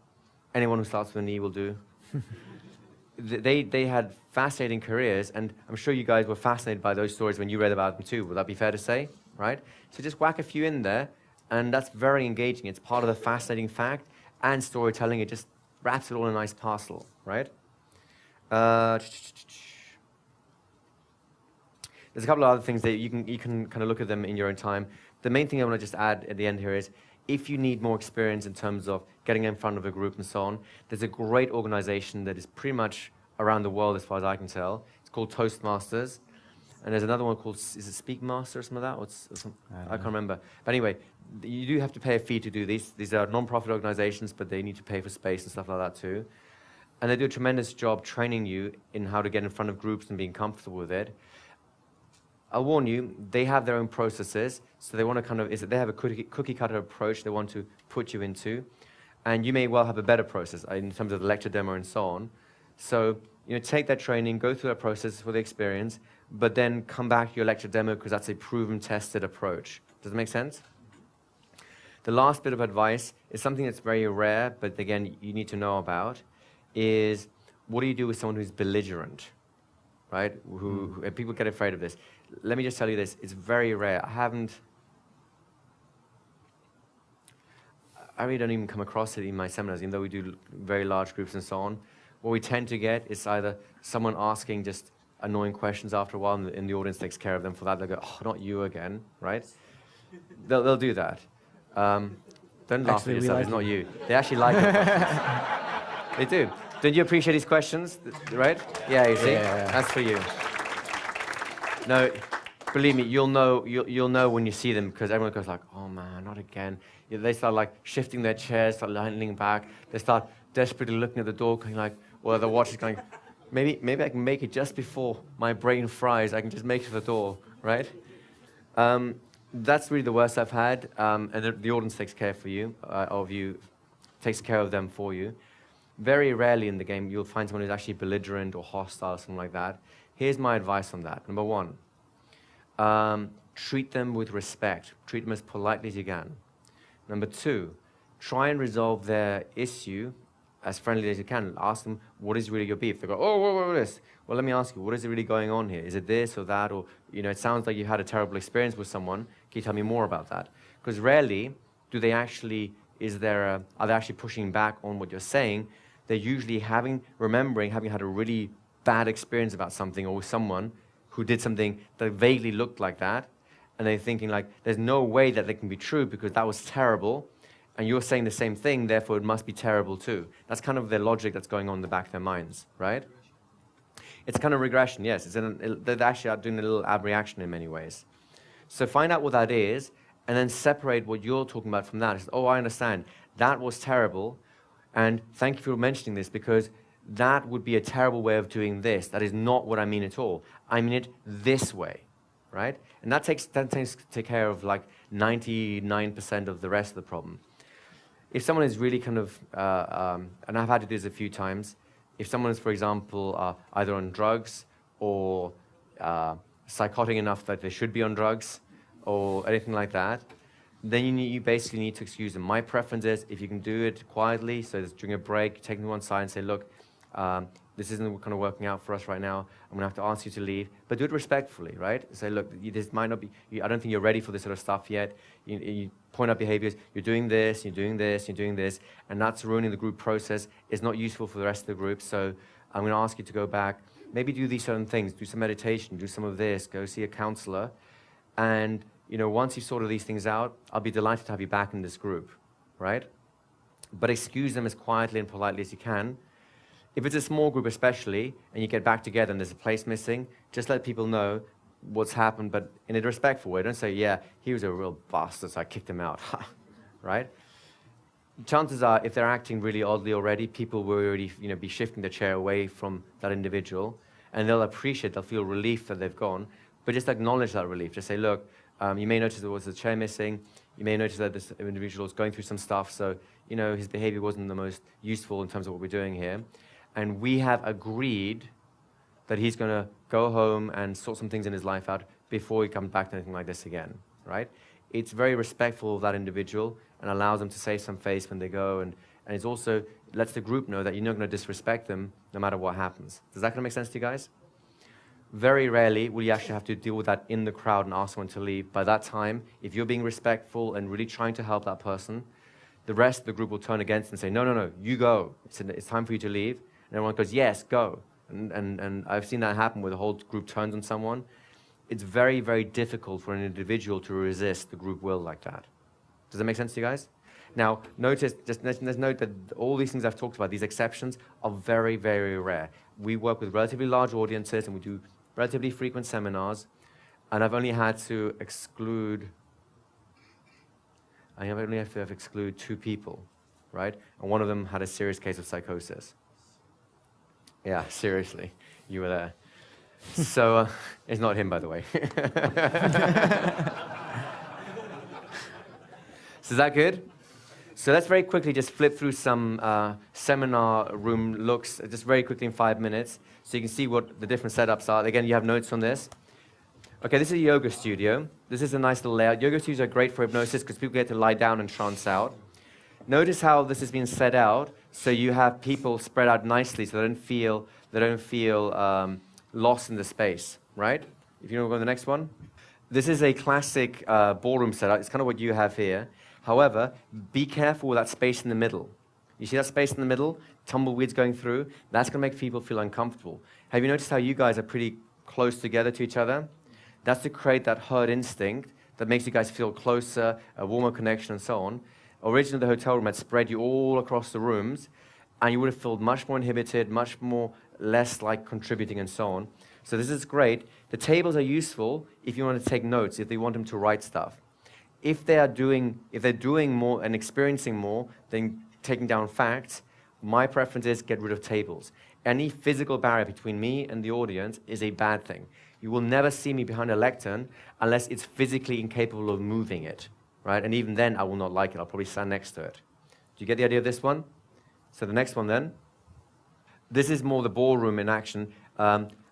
Anyone who starts with an E will do. They had fascinating careers, and I'm sure you guys were fascinated by those stories when you read about them too. Would that be fair to say? Right? So just whack a few in there, and that's very engaging. It's part of the fascinating fact and storytelling. It just wraps it all in a nice parcel, right? There's a couple of other things that you can kind of look at them in your own time. The main thing I want to just add at the end here is, if you need more experience in terms of getting in front of a group and so on, there's a great organization that is pretty much around the world as far as I can tell. It's called Toastmasters. And there's another one called, is it Speakmaster or something like that? I can't remember. But anyway, you do have to pay a fee to do these. These are non-profit organizations, but they need to pay for space and stuff like that too. And they do a tremendous job training you in how to get in front of groups and being comfortable with it. I'll warn you, they have their own processes, so they want to they have a cookie cutter approach they want to put you into, and you may well have a better process in terms of the lecture demo and so on. So, take that training, go through that process for the experience, but then come back to your lecture demo because that's a proven, tested approach. Does that make sense? The last bit of advice is something that's very rare, but again, you need to know about, is what do you do with someone who's belligerent, right? Who people get afraid of this. Let me just tell you this, it's very rare. I really don't even come across it in my seminars, even though we do very large groups and so on. What we tend to get is either someone asking just annoying questions after a while, and the audience takes care of them for that. They'll go, oh, not you again, right? They'll do that. Don't laugh at yourself, it's not you. They actually like it. They do. Don't you appreciate these questions, right? Yeah, you see? That's for you. No, believe me, you'll know when you see them, because everyone goes like, oh man, not again. They start like shifting their chairs, start leaning back. They start desperately looking at the door, going like, well, the watch is going, maybe I can make it just before my brain fries. I can just make it to the door, right? That's really the worst I've had, and the audience takes care of you, takes care of them for you. Very rarely in the game you'll find someone who's actually belligerent or hostile, something like that. Here's my advice on that. Number one, treat them with respect. Treat them as politely as you can. Number two, try and resolve their issue as friendly as you can. Ask them, what is really your beef? They go, oh, what is this? Well, let me ask you, what is really going on here? Is it this or that? Or, it sounds like you had a terrible experience with someone. Can you tell me more about that? Because rarely do they actually, are they actually pushing back on what you're saying? They're usually remembering having had a really bad experience about something or with someone who did something that vaguely looked like that. And they're thinking like, there's no way that they can be true because that was terrible. And you're saying the same thing, therefore it must be terrible too. That's kind of their logic that's going on in the back of their minds, right? It's kind of regression, yes. They're actually doing a little abreaction in many ways. So find out what that is, and then separate what you're talking about from that. It's, oh, I understand. That was terrible, and thank you for mentioning this, because that would be a terrible way of doing this. That is not what I mean at all. I mean it this way, right? And that takes take care of like 99% of the rest of the problem. If someone is really kind of, and I've had to do this a few times, if someone is, for example, either on drugs or psychotic enough that they should be on drugs or anything like that, then you basically need to excuse them. My preference is if you can do it quietly, so during a break, take them to one side and say, look, this isn't kind of working out for us right now. I'm going to have to ask you to leave, but do it respectfully, right? Say, look, this might not be, I don't think you're ready for this sort of stuff yet. You point out behaviors, you're doing this, you're doing this, you're doing this, and that's ruining the group process. It's not useful for the rest of the group, so I'm going to ask you to go back, maybe do these certain things, do some meditation, do some of this, go see a counselor, and once you've sorted these things out, I'll be delighted to have you back in this group, right? But excuse them as quietly and politely as you can. If it's a small group especially, and you get back together and there's a place missing, just let people know what's happened, but in a respectful way. Don't say, yeah, he was a real bastard, so I kicked him out, right? Chances are, if they're acting really oddly already, people will already be shifting their chair away from that individual, and they'll appreciate, they'll feel relief that they've gone, but just acknowledge that relief. Just say, look, you may notice there was a chair missing, you may notice that this individual is going through some stuff, so his behavior wasn't the most useful in terms of what we're doing here. And we have agreed that he's going to go home and sort some things in his life out before he comes back to anything like this again, right? It's very respectful of that individual and allows them to save some face when they go, and it also lets the group know that you're not going to disrespect them no matter what happens. Does that kind of make sense to you guys? Very rarely will you actually have to deal with that in the crowd and ask someone to leave. By that time, if you're being respectful and really trying to help that person, the rest of the group will turn against and say, no, you go. It's time for you to leave. And everyone goes, yes, go. And I've seen that happen where the whole group turns on someone. It's very, very difficult for an individual to resist the group will like that. Does that make sense to you guys? Now, notice, just note that all these things I've talked about, these exceptions, are very, very rare. We work with relatively large audiences and we do relatively frequent seminars, and I've only had to exclude, exclude 2 people, right? And one of them had a serious case of psychosis. Yeah, seriously, you were there. So, it's not him, by the way. So is that good? So let's very quickly just flip through some seminar room looks, just very quickly in 5 minutes, so you can see what the different setups are. Again, you have notes on this. Okay, this is a yoga studio. This is a nice little layout. Yoga studios are great for hypnosis because people get to lie down and trance out. Notice how this has been set out, so you have people spread out nicely so they don't feel lost in the space, right? If you want to go to the next one. This is a classic ballroom setup. It's kind of what you have here. However, be careful with that space in the middle. You see that space in the middle? Tumbleweeds going through? That's going to make people feel uncomfortable. Have you noticed how you guys are pretty close together to each other. That's to create that herd instinct that makes you guys feel closer, a warmer connection, and so on. Originally, the hotel room had spread you all across the rooms, and you would have felt much more inhibited, much more less like contributing, and so on. So this is great. The tables are useful if you want to take notes, if you want them to write stuff. If they're doing more and experiencing more than taking down facts, my preference is get rid of tables. Any physical barrier between me and the audience is a bad thing. You will never see me behind a lectern unless it's physically incapable of moving it, right? And even then, I will not like it. I'll probably stand next to it. Do you get the idea of this one? So the next one then. This is more the ballroom in action.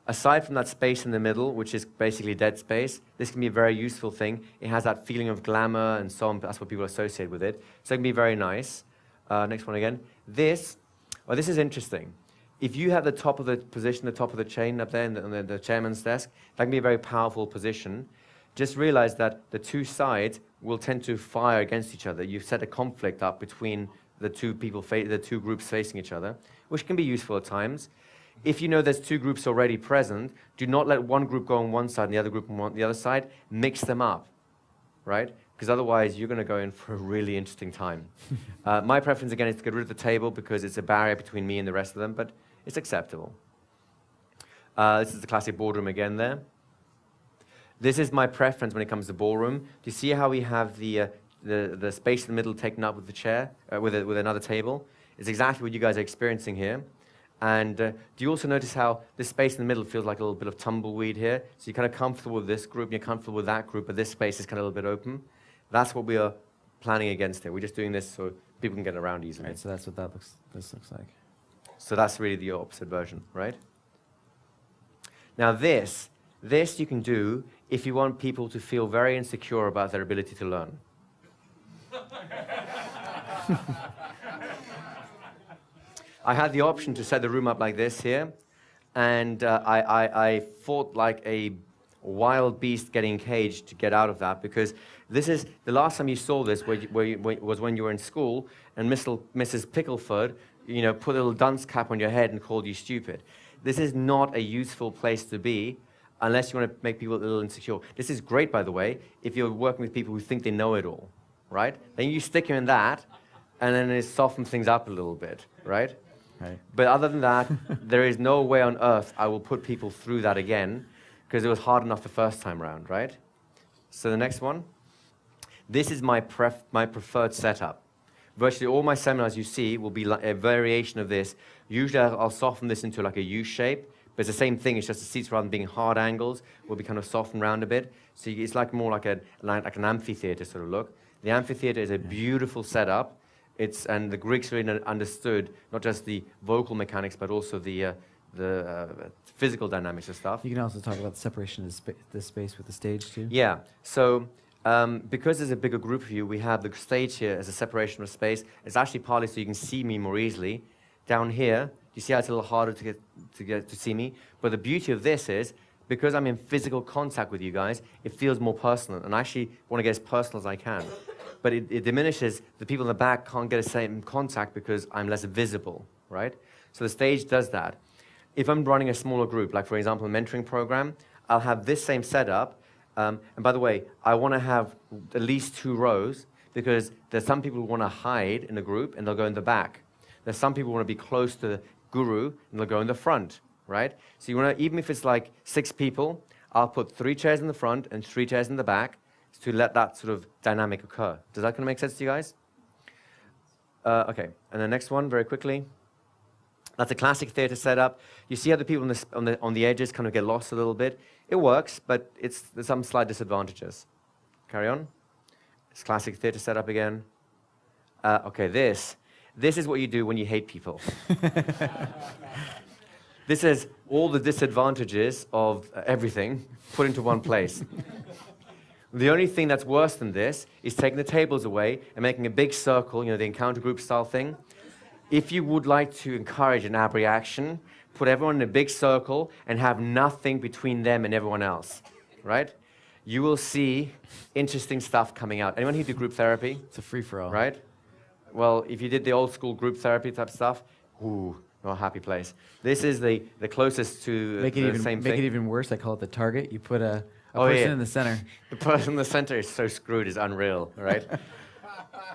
Aside from that space in the middle, which is basically dead space, this can be a very useful thing. It has that feeling of glamour and so on. That's what people associate with it. So it can be very nice. Next one again. This is interesting. If you have the top of the position, the top of the chain up there on the chairman's desk, that can be a very powerful position. Just realize that the two sides will tend to fire against each other. You've set a conflict up between the two groups facing each other, which can be useful at times. If you know there's two groups already present, do not let one group go on one side and the other group on the other side. Mix them up, right? Because otherwise you're going to go in for a really interesting time. My preference, again, is to get rid of the table because it's a barrier between me and the rest of them, but it's acceptable. This is the classic boardroom again there. This is my preference when it comes to ballroom. Do you see how we have the space in the middle taken up with the chair, with another table? It's exactly what you guys are experiencing here. And do you also notice how this space in the middle feels like a little bit of tumbleweed here? So you're kind of comfortable with this group, and you're comfortable with that group, but this space is kind of a little bit open. That's what we are planning against here. We're just doing this so people can get around easily. Right, so that's what this looks like. So that's really the opposite version, right? Now this you can do if you want people to feel very insecure about their ability to learn. I had the option to set the room up like this here, and I fought like a wild beast getting caged to get out of that, because this is the last time you saw this was when you were in school and Mrs. Pickleford, you know, put a little dunce cap on your head and called you stupid. This is not a useful place to be unless you want to make people a little insecure. This is great, by the way, if you're working with people who think they know it all, right? Then you stick them in that, and then it softens things up a little bit, right? Right. But other than that, there is no way on earth I will put people through that again, because it was hard enough the first time around, right? So the next one. This is my preferred setup. Virtually all my seminars you see will be like a variation of this. Usually I'll soften this into like a U shape, but it's the same thing. It's just the seats, rather than being hard angles, will be kind of softened round a bit. So it's like more like an amphitheater sort of look. The amphitheater is a beautiful setup. And the Greeks really understood not just the vocal mechanics, but also the physical dynamics of stuff. You can also talk about the separation of the space with the stage too. Yeah. So because there's a bigger group of you, we have the stage here as a separation of space. It's actually partly so you can see me more easily. Down here, you see how it's a little harder to see me. But the beauty of this is, because I'm in physical contact with you guys, it feels more personal. And I actually want to get as personal as I can. But it diminishes. The people in the back can't get the same contact because I'm less visible, right? So the stage does that. If I'm running a smaller group, like for example a mentoring program, I'll have this same setup. And by the way, I want to have at least 2 rows, because there's some people who want to hide in the group and they'll go in the back. There's some people who want to be close to the guru and they'll go in the front, right? So you want to, even if it's like 6 people, I'll put 3 chairs in the front and 3 chairs in the back, to let that sort of dynamic occur. Does that kind of make sense to you guys? Okay, and the next one, very quickly. That's a classic theater setup. You see how the people on the edges kind of get lost a little bit. It works, but there's some slight disadvantages. Carry on. It's classic theater setup again. Okay, this is what you do when you hate people. This is all the disadvantages of everything put into one place. The only thing that's worse than this is taking the tables away and making a big circle, you know, the encounter group style thing. If you would like to encourage an ab reaction, put everyone in a big circle and have nothing between them and everyone else, right? You will see interesting stuff coming out. Anyone here do group therapy? It's a free-for-all. Right? Well, if you did the old school group therapy type stuff, ooh, not a happy place. This is the closest to Make it the even same make thing. it even worse. I call it the target. You put a Oh, person yeah. in the center. The person in the center is so screwed, it's unreal, right?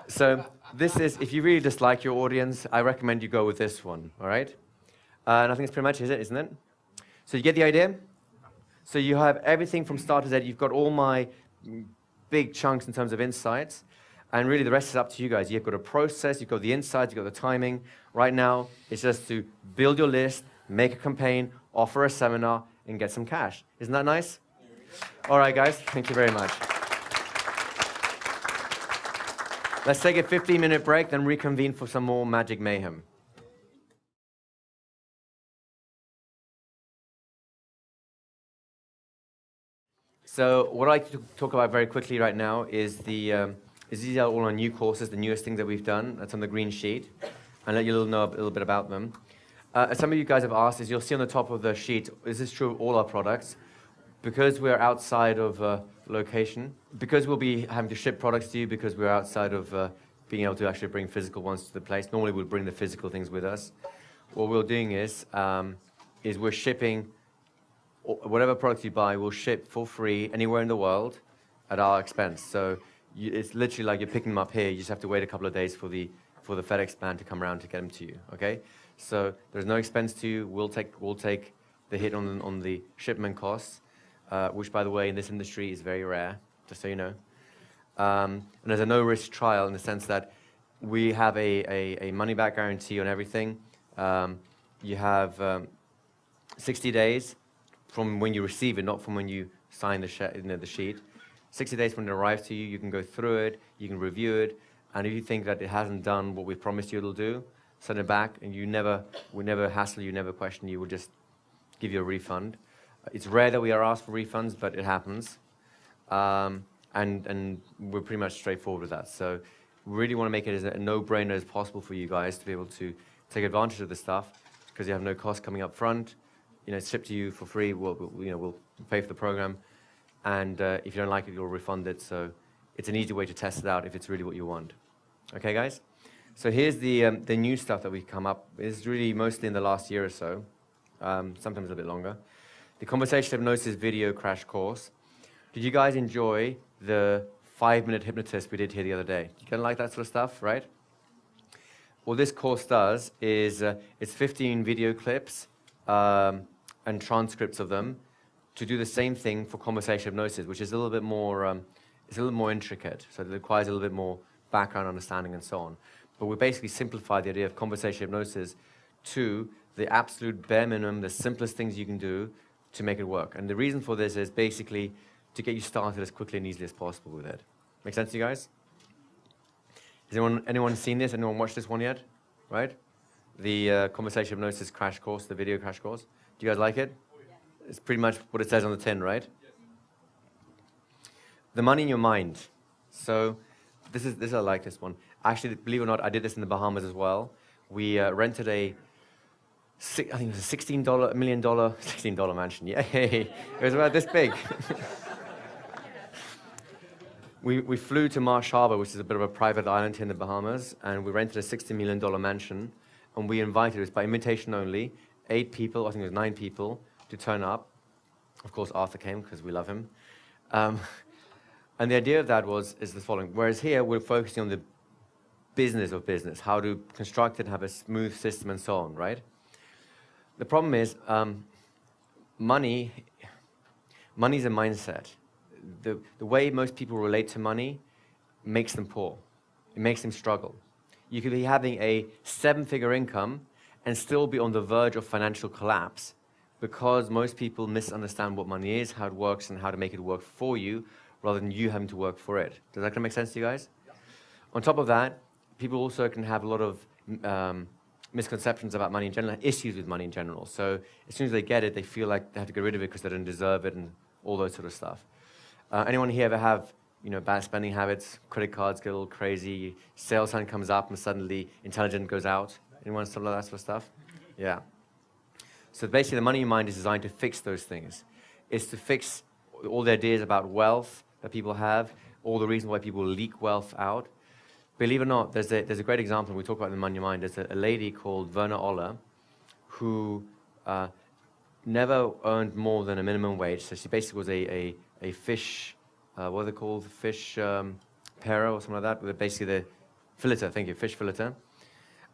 So this is, if you really dislike your audience, I recommend you go with this one, all right? And I think it's pretty much it, isn't it? So you get the idea? So you have everything from start to Z. You've got all my big chunks in terms of insights. And really, the rest is up to you guys. You've got a process, you've got the insights, you've got the timing. Right now, it's just to build your list, make a campaign, offer a seminar, and get some cash. Isn't that nice? All right, guys. Thank you very much. Let's take a 15-minute break, then reconvene for some more magic mayhem. So what I'd like to talk about very quickly right now is these are all our new courses, the newest things that we've done. That's on the green sheet. And let you know a little bit about them. Some of you guys have asked, as you'll see on the top of the sheet, is this true of all our products? Because we're outside of location, because we'll be having to ship products to you, because we're outside of being able to actually bring physical ones to the place. Normally we'll bring the physical things with us. What we're doing is we're shipping whatever products you buy, we'll ship for free anywhere in the world at our expense. So it's literally like you're picking them up here. You just have to wait a couple of days for the FedEx man to come around to get them to you. Okay? So there's no expense to you. We'll take the hit on the shipment costs, which, by the way, in this industry is very rare. Just so you know. And there's a no-risk trial in the sense that we have a money-back guarantee on everything. You have 60 days from when you receive it, not from when you sign the sheet. 60 days when it arrives to you, you can go through it, you can review it, and if you think that it hasn't done what we promised you it'll do, send it back, and we never hassle you, never question you, we'll just give you a refund. It's rare that we are asked for refunds, but it happens. And we're pretty much straightforward with that. So we really want to make it as a no-brainer as possible for you guys to be able to take advantage of this stuff, because you have no cost coming up front. It's shipped to you for free. We'll pay for the program, and if you don't like it, you'll refund it. So it's an easy way to test it out if it's really what you want. Okay, guys. So here's the new stuff that we've come up. It's really mostly in the last year or so, sometimes a bit longer. The Conversation Hypnosis video crash course. Did you guys enjoy the 5-minute hypnotist we did here the other day? You kind of like that sort of stuff, right? What this course does is it's 15 video clips and transcripts of them to do the same thing for conversation hypnosis, which is a little bit more, it's a little more intricate. So it requires a little bit more background understanding and so on. But we basically simplify the idea of conversation hypnosis to the absolute bare minimum, the simplest things you can do to make it work. And the reason for this is basically to get you started as quickly and easily as possible with it. Make sense to you guys? Has anyone seen this? Anyone watched this one yet? Right? The Conversation Hypnosis crash course, the video crash course. Do you guys like it? It's pretty much what it says on the tin, right? The money in your mind. So I like this one. Actually, believe it or not, I did this in the Bahamas as well. We rented I think it was a $16 million $16 mansion. Yay! It was about this big. We flew to Marsh Harbor, which is a bit of a private island here in the Bahamas, and we rented a $60 million mansion, and we invited, it was by invitation only, 8 people, I think it was 9 people, to turn up. Of course, Arthur came, because we love him. And the idea of that is the following. Whereas here, we're focusing on the business of business, how to construct it, have a smooth system, and so on, right? The problem is, money's a mindset. The way most people relate to money makes them poor. It makes them struggle. You could be having a 7-figure income and still be on the verge of financial collapse because most people misunderstand what money is, how it works, and how to make it work for you rather than you having to work for it. Does that kind of make sense to you guys? Yeah. On top of that, people also can have a lot of misconceptions about money in general, issues with money in general. So as soon as they get it, they feel like they have to get rid of it because they don't deserve it and all those sort of stuff. Anyone here ever have bad spending habits? Credit cards get a little crazy, sales sign comes up and suddenly intelligence goes out. Anyone still like that sort of stuff? Yeah. So basically the money in your mind is designed to fix those things. It's to fix all the ideas about wealth that people have, all the reasons why people leak wealth out. Believe it or not, there's a great example we talk about in the money in your mind. There's a lady called Verna Oller, who never earned more than a minimum wage. So she basically was a fish, what are they called? Fish parer or something like that. Basically the filleter, thank you, fish filleter.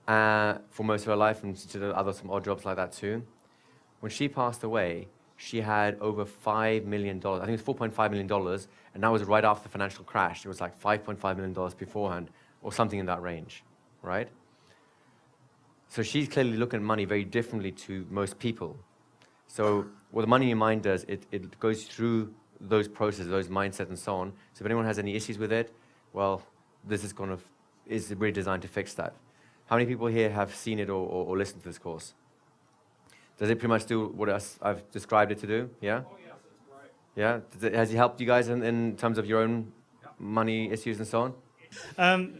For most of her life, and she did other some odd jobs like that too. When she passed away, she had over $5 million. I think it was $4.5 million, and that was right after the financial crash. It was like $5.5 million beforehand, or something in that range, right? So she's clearly looking at money very differently to most people. So what the Money in Your Mind does, it goes through those processes, those mindsets and so on. So if anyone has any issues with it, well, this is really designed to fix that. How many people here have seen it or listened to this course? Does it pretty much do what I've described it to do? Yeah? Oh, yes, it's great. Yeah? Has it helped you guys in terms of your own money issues and so on?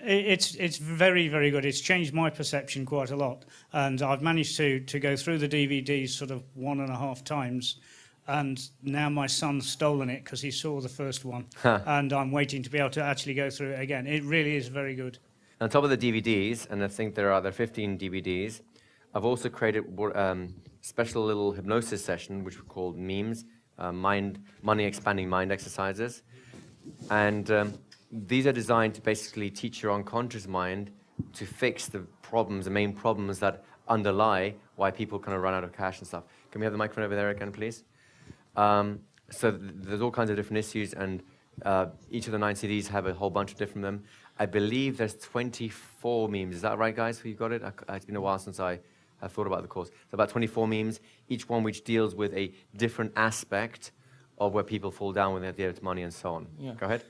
It's very, very good. It's changed my perception quite a lot. And I've managed to go through the DVDs sort of 1.5 times. And now my son's stolen it because he saw the first one. And I'm waiting to be able to actually go through it again. It really is very good. On top of the DVDs, and I think there are 15 DVDs, I've also created special little hypnosis session, which we call memes, money expanding mind exercises. And these are designed to basically teach your unconscious mind to fix the problems, the main problems that underlie why people kind of run out of cash and stuff. Can we have the microphone over there again, please? So there's all kinds of different issues, and each of the 9 CDs have a whole bunch of different them. I believe there's 24 memes. Is that right, guys? Who you got it? It's been a while since I thought about the course. So about 24 memes, each one which deals with a different aspect of where people fall down when they have to get money and so on. Yeah. Go ahead.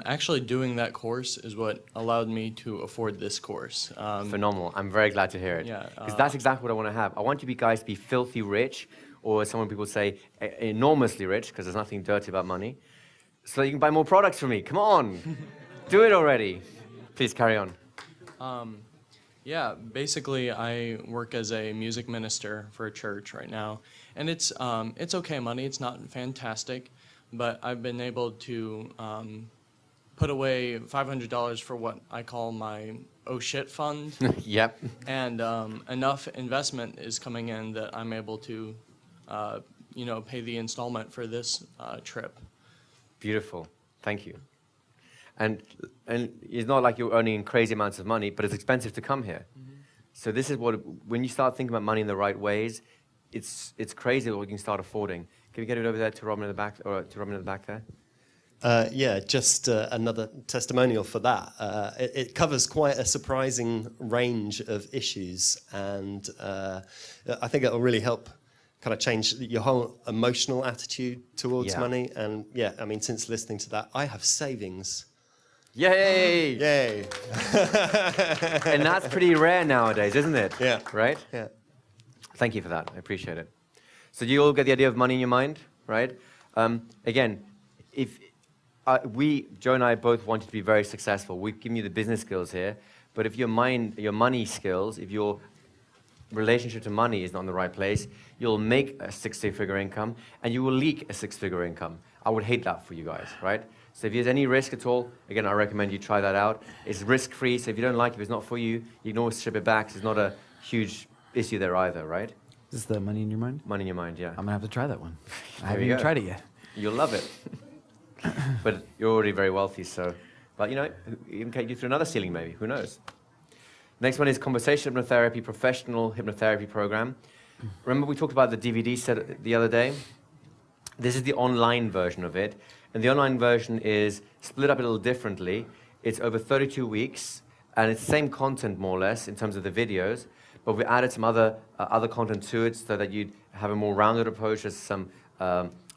Actually, doing that course is what allowed me to afford this course. Phenomenal. I'm very glad to hear it. Yeah, because that's exactly what I want to have. I want you guys to be filthy rich, or as some people say, enormously rich, because there's nothing dirty about money, so you can buy more products from me. Come on. Do it already. Please carry on. Yeah, basically I work as a music minister for a church right now, and it's okay money. It's not fantastic, but I've been able to put away $500 for what I call my oh shit fund. Yep. And enough investment is coming in that I'm able to, pay the installment for this trip. Beautiful. Thank you. And it's not like you're earning crazy amounts of money, but it's expensive to come here. Mm-hmm. So this is when you start thinking about money in the right ways, it's crazy what you can start affording. Can we get it over there to Robin in the back, or to Robin in the back there? Yeah, just another testimonial for that. It covers quite a surprising range of issues, and I think it'll really help kind of change your whole emotional attitude towards money. And yeah, I mean, since listening to that, I have savings. Yay! Yay! And that's pretty rare nowadays, isn't it? Yeah. Right? Yeah. Thank you for that. I appreciate it. So you all get the idea of money in your mind, right? Again, if Joe and I both wanted to be very successful, we've given you the business skills here, but if your money skills, if your relationship to money is not in the right place, you'll make a 6-figure income and you will leak a 6-figure income. I would hate that for you guys, right? So if there's any risk at all, again, I recommend you try that out. It's risk-free, so if you don't like it, if it's not for you, you can always ship it back. So it's not a huge issue there either, right? Is this the Money in Your Mind? Money in Your Mind, yeah. I'm going to have to try that one. I There haven't you even go. tried it yet. You'll love it. But you're already very wealthy, so... But, it can take you through another ceiling, maybe. Who knows? Next one is Conversation Hypnotherapy, Professional Hypnotherapy Program. Remember we talked about the DVD set the other day? This is the online version of it. And the online version is split up a little differently. It's over 32 weeks, and it's the same content, more or less, in terms of the videos. But we added some other content to it so that you'd have a more rounded approach. There's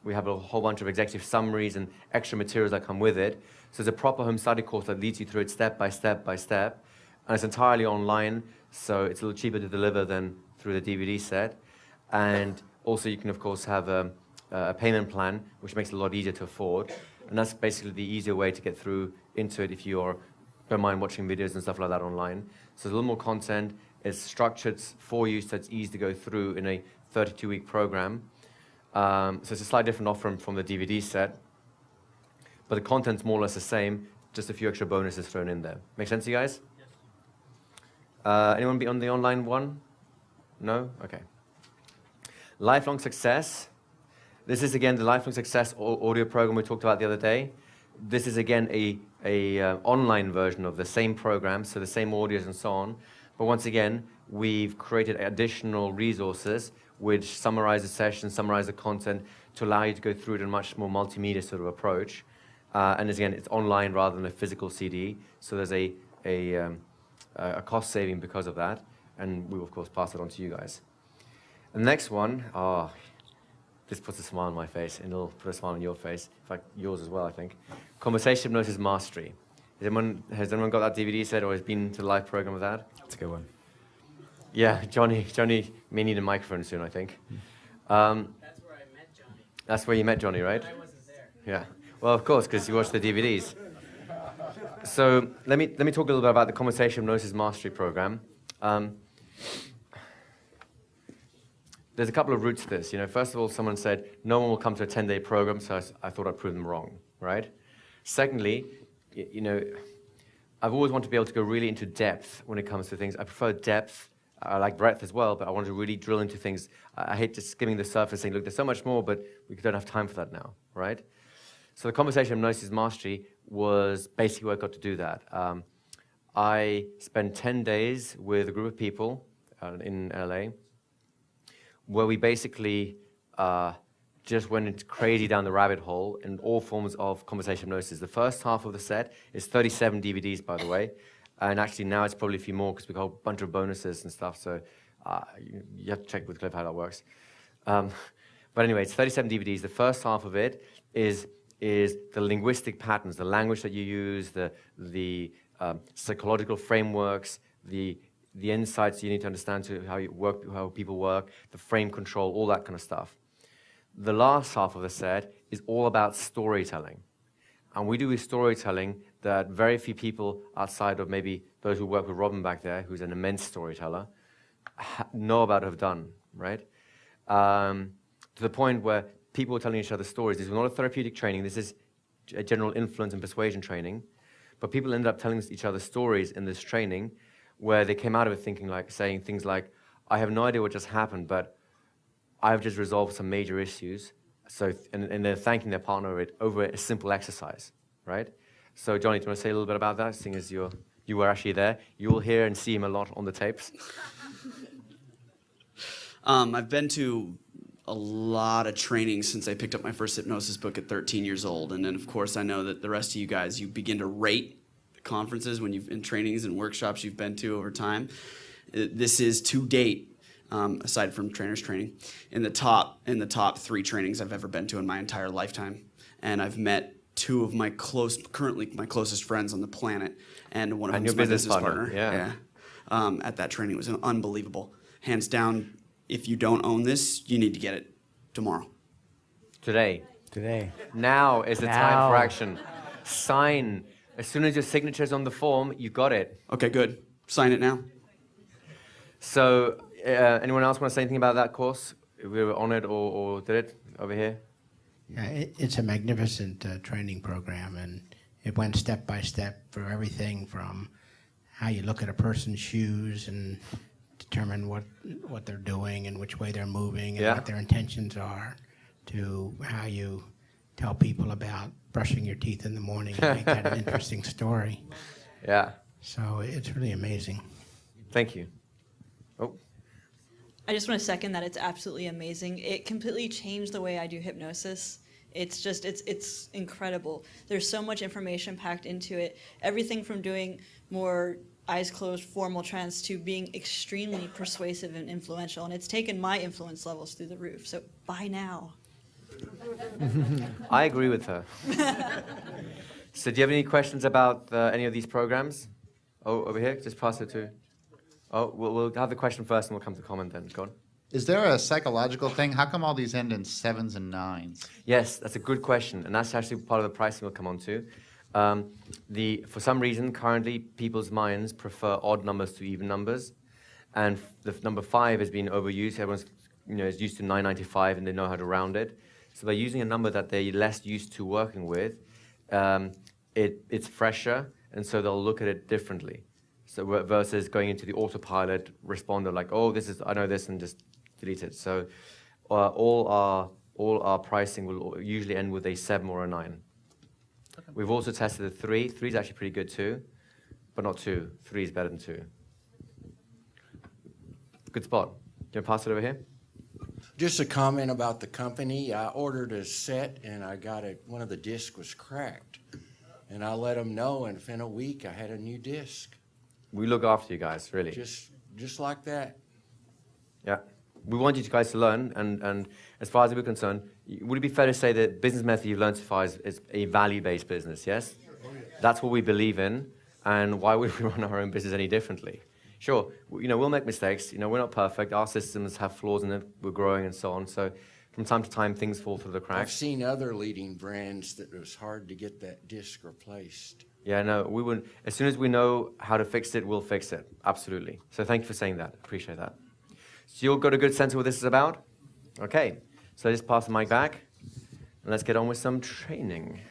we have a whole bunch of executive summaries and extra materials that come with it. So it's a proper home study course that leads you through it step by step by step. And it's entirely online, so it's a little cheaper to deliver than through the DVD set. And also you can, of course, have a payment plan, which makes it a lot easier to afford. And that's basically the easier way to get through into it if you don't mind watching videos and stuff like that online. So there's a little more content. It's structured for you, so it's easy to go through in a 32-week program. So it's a slightly different offer from the DVD set. But the content's more or less the same, just a few extra bonuses thrown in there. Make sense to you guys? Yes. Anyone be on the online one? No? Okay. Lifelong Success. This is, again, the Lifelong Success audio program we talked about the other day. This is, again, a online version of the same program, so the same audios and so on. But once again, we've created additional resources which summarize the session, summarize the content, to allow you to go through it in a much more multimedia sort of approach. And again, it's online rather than a physical CD, so there's a cost saving because of that, and we will, of course, pass it on to you guys. And the next one, this puts a smile on my face, and it'll put a smile on your face, in fact, yours as well, I think. Conversation Hypnosis Mastery. Has anyone got that DVD set or has been to the live program of that? That's a good one. Yeah, Johnny may need a microphone soon, I think. That's where I met Johnny. That's where you met Johnny, right? I wasn't there. Yeah. Well, of course, because you watched the DVDs. So let me talk a little bit about the Conversation Hypnosis Mastery program. There's a couple of routes to this. First of all, someone said no one will come to a 10-day program, so I thought I'd prove them wrong, right? Secondly, I've always wanted to be able to go really into depth when it comes to things. I prefer depth. I like breadth as well, but I want to really drill into things. I hate just skimming the surface saying, look, there's so much more, but we don't have time for that now, right? So the Conversation Hypnosis Mastery was basically where I got to do that. I spent 10 days with a group of people in LA, where we basically just went into crazy down the rabbit hole in all forms of conversation hypnosis. The first half of the set is 37 DVDs, by the way. And actually now it's probably a few more because we got a bunch of bonuses and stuff. So you have to check with Cliff how that works. But anyway, it's 37 DVDs. The first half of it is the linguistic patterns, the language that you use, the psychological frameworks, the insights you need to understand to how people work, the frame control, all that kind of stuff. The last half of the set is all about storytelling. And we do storytelling that very few people outside of maybe those who work with Robin back there, who's an immense storyteller, know about, have done, right? To the point where people are telling each other stories. This is not a therapeutic training. This is a general influence and persuasion training. But people end up telling each other stories in this training where they came out of it saying things like, I have no idea what just happened, but I've just resolved some major issues. So, and they're thanking their partner over a simple exercise, right? So, Johnny, do you want to say a little bit about that, seeing as you were actually there? You will hear and see him a lot on the tapes. I've been to a lot of trainings since I picked up my first hypnosis book at 13 years old. And then, of course, I know that the rest of you guys, you begin to rate the conferences in trainings and workshops you've been to over time. This is, to date, aside from trainers training, in the top 3 trainings I've ever been to in my entire lifetime. And I've met 2 of my currently my closest friends on the planet, and one of them is my business partner. Yeah. At that training. It was unbelievable. Hands down, if you don't own this, you need to get it tomorrow. Today. Now is the time for action. Sign. As soon as your signature's on the form, you got it. Okay, good. Sign it now. So, anyone else want to say anything about that course? We were on it or did it over here? Yeah, it's a magnificent training program, and it went step by step for everything from how you look at a person's shoes and determine what they're doing and which way they're moving and what their intentions are, to how you tell people about brushing your teeth in the morning and make that an interesting story. Yeah. So it's really amazing. Thank you. Oh. I just want to second that. It's absolutely amazing. It completely changed the way I do hypnosis. It's just, it's incredible. There's so much information packed into it. Everything from doing more eyes closed, formal trance to being extremely persuasive and influential. And it's taken my influence levels through the roof. So buy now. I agree with her. So do you have any questions about any of these programs? Oh, over here, just pass it to... Oh, we'll have the question first and we'll come to comment then. Go on. Is there a psychological thing? How come all these end in 7s and 9s? Yes, that's a good question. And that's actually part of the pricing we'll come on to. For some reason, currently, people's minds prefer odd numbers to even numbers. And the number 5 has been overused. Everyone's is used to 995 and they know how to round it. So by using a number that they're less used to working with, it's fresher, and so they'll look at it differently. So versus going into the autopilot responder like, oh, I know this, and just delete it. So all our pricing will usually end with a 7 or a 9. Okay. We've also tested the 3. 3 is actually pretty good too, but not 2. 3 is better than 2. Good spot. Do you want to pass it over here? Just a comment about the company. I ordered a set and I got it. One of the discs was cracked, and I let them know, and within a week I had a new disc. We look after you guys, really. Just like that. Yeah. We want you guys to learn, and as far as we're concerned, would it be fair to say that business method you've learned so far is a value-based business, yes? That's what we believe in, and why would we run our own business any differently? Sure, we'll make mistakes. We're not perfect. Our systems have flaws in it. We're growing and so on. So from time to time, things fall through the cracks. I've seen other leading brands that it was hard to get that disc replaced. Yeah, no, we wouldn't. As soon as we know how to fix it, we'll fix it. Absolutely. So thank you for saying that. Appreciate that. So you'll got a good sense of what this is about? Okay. So just pass the mic back, and let's get on with some training.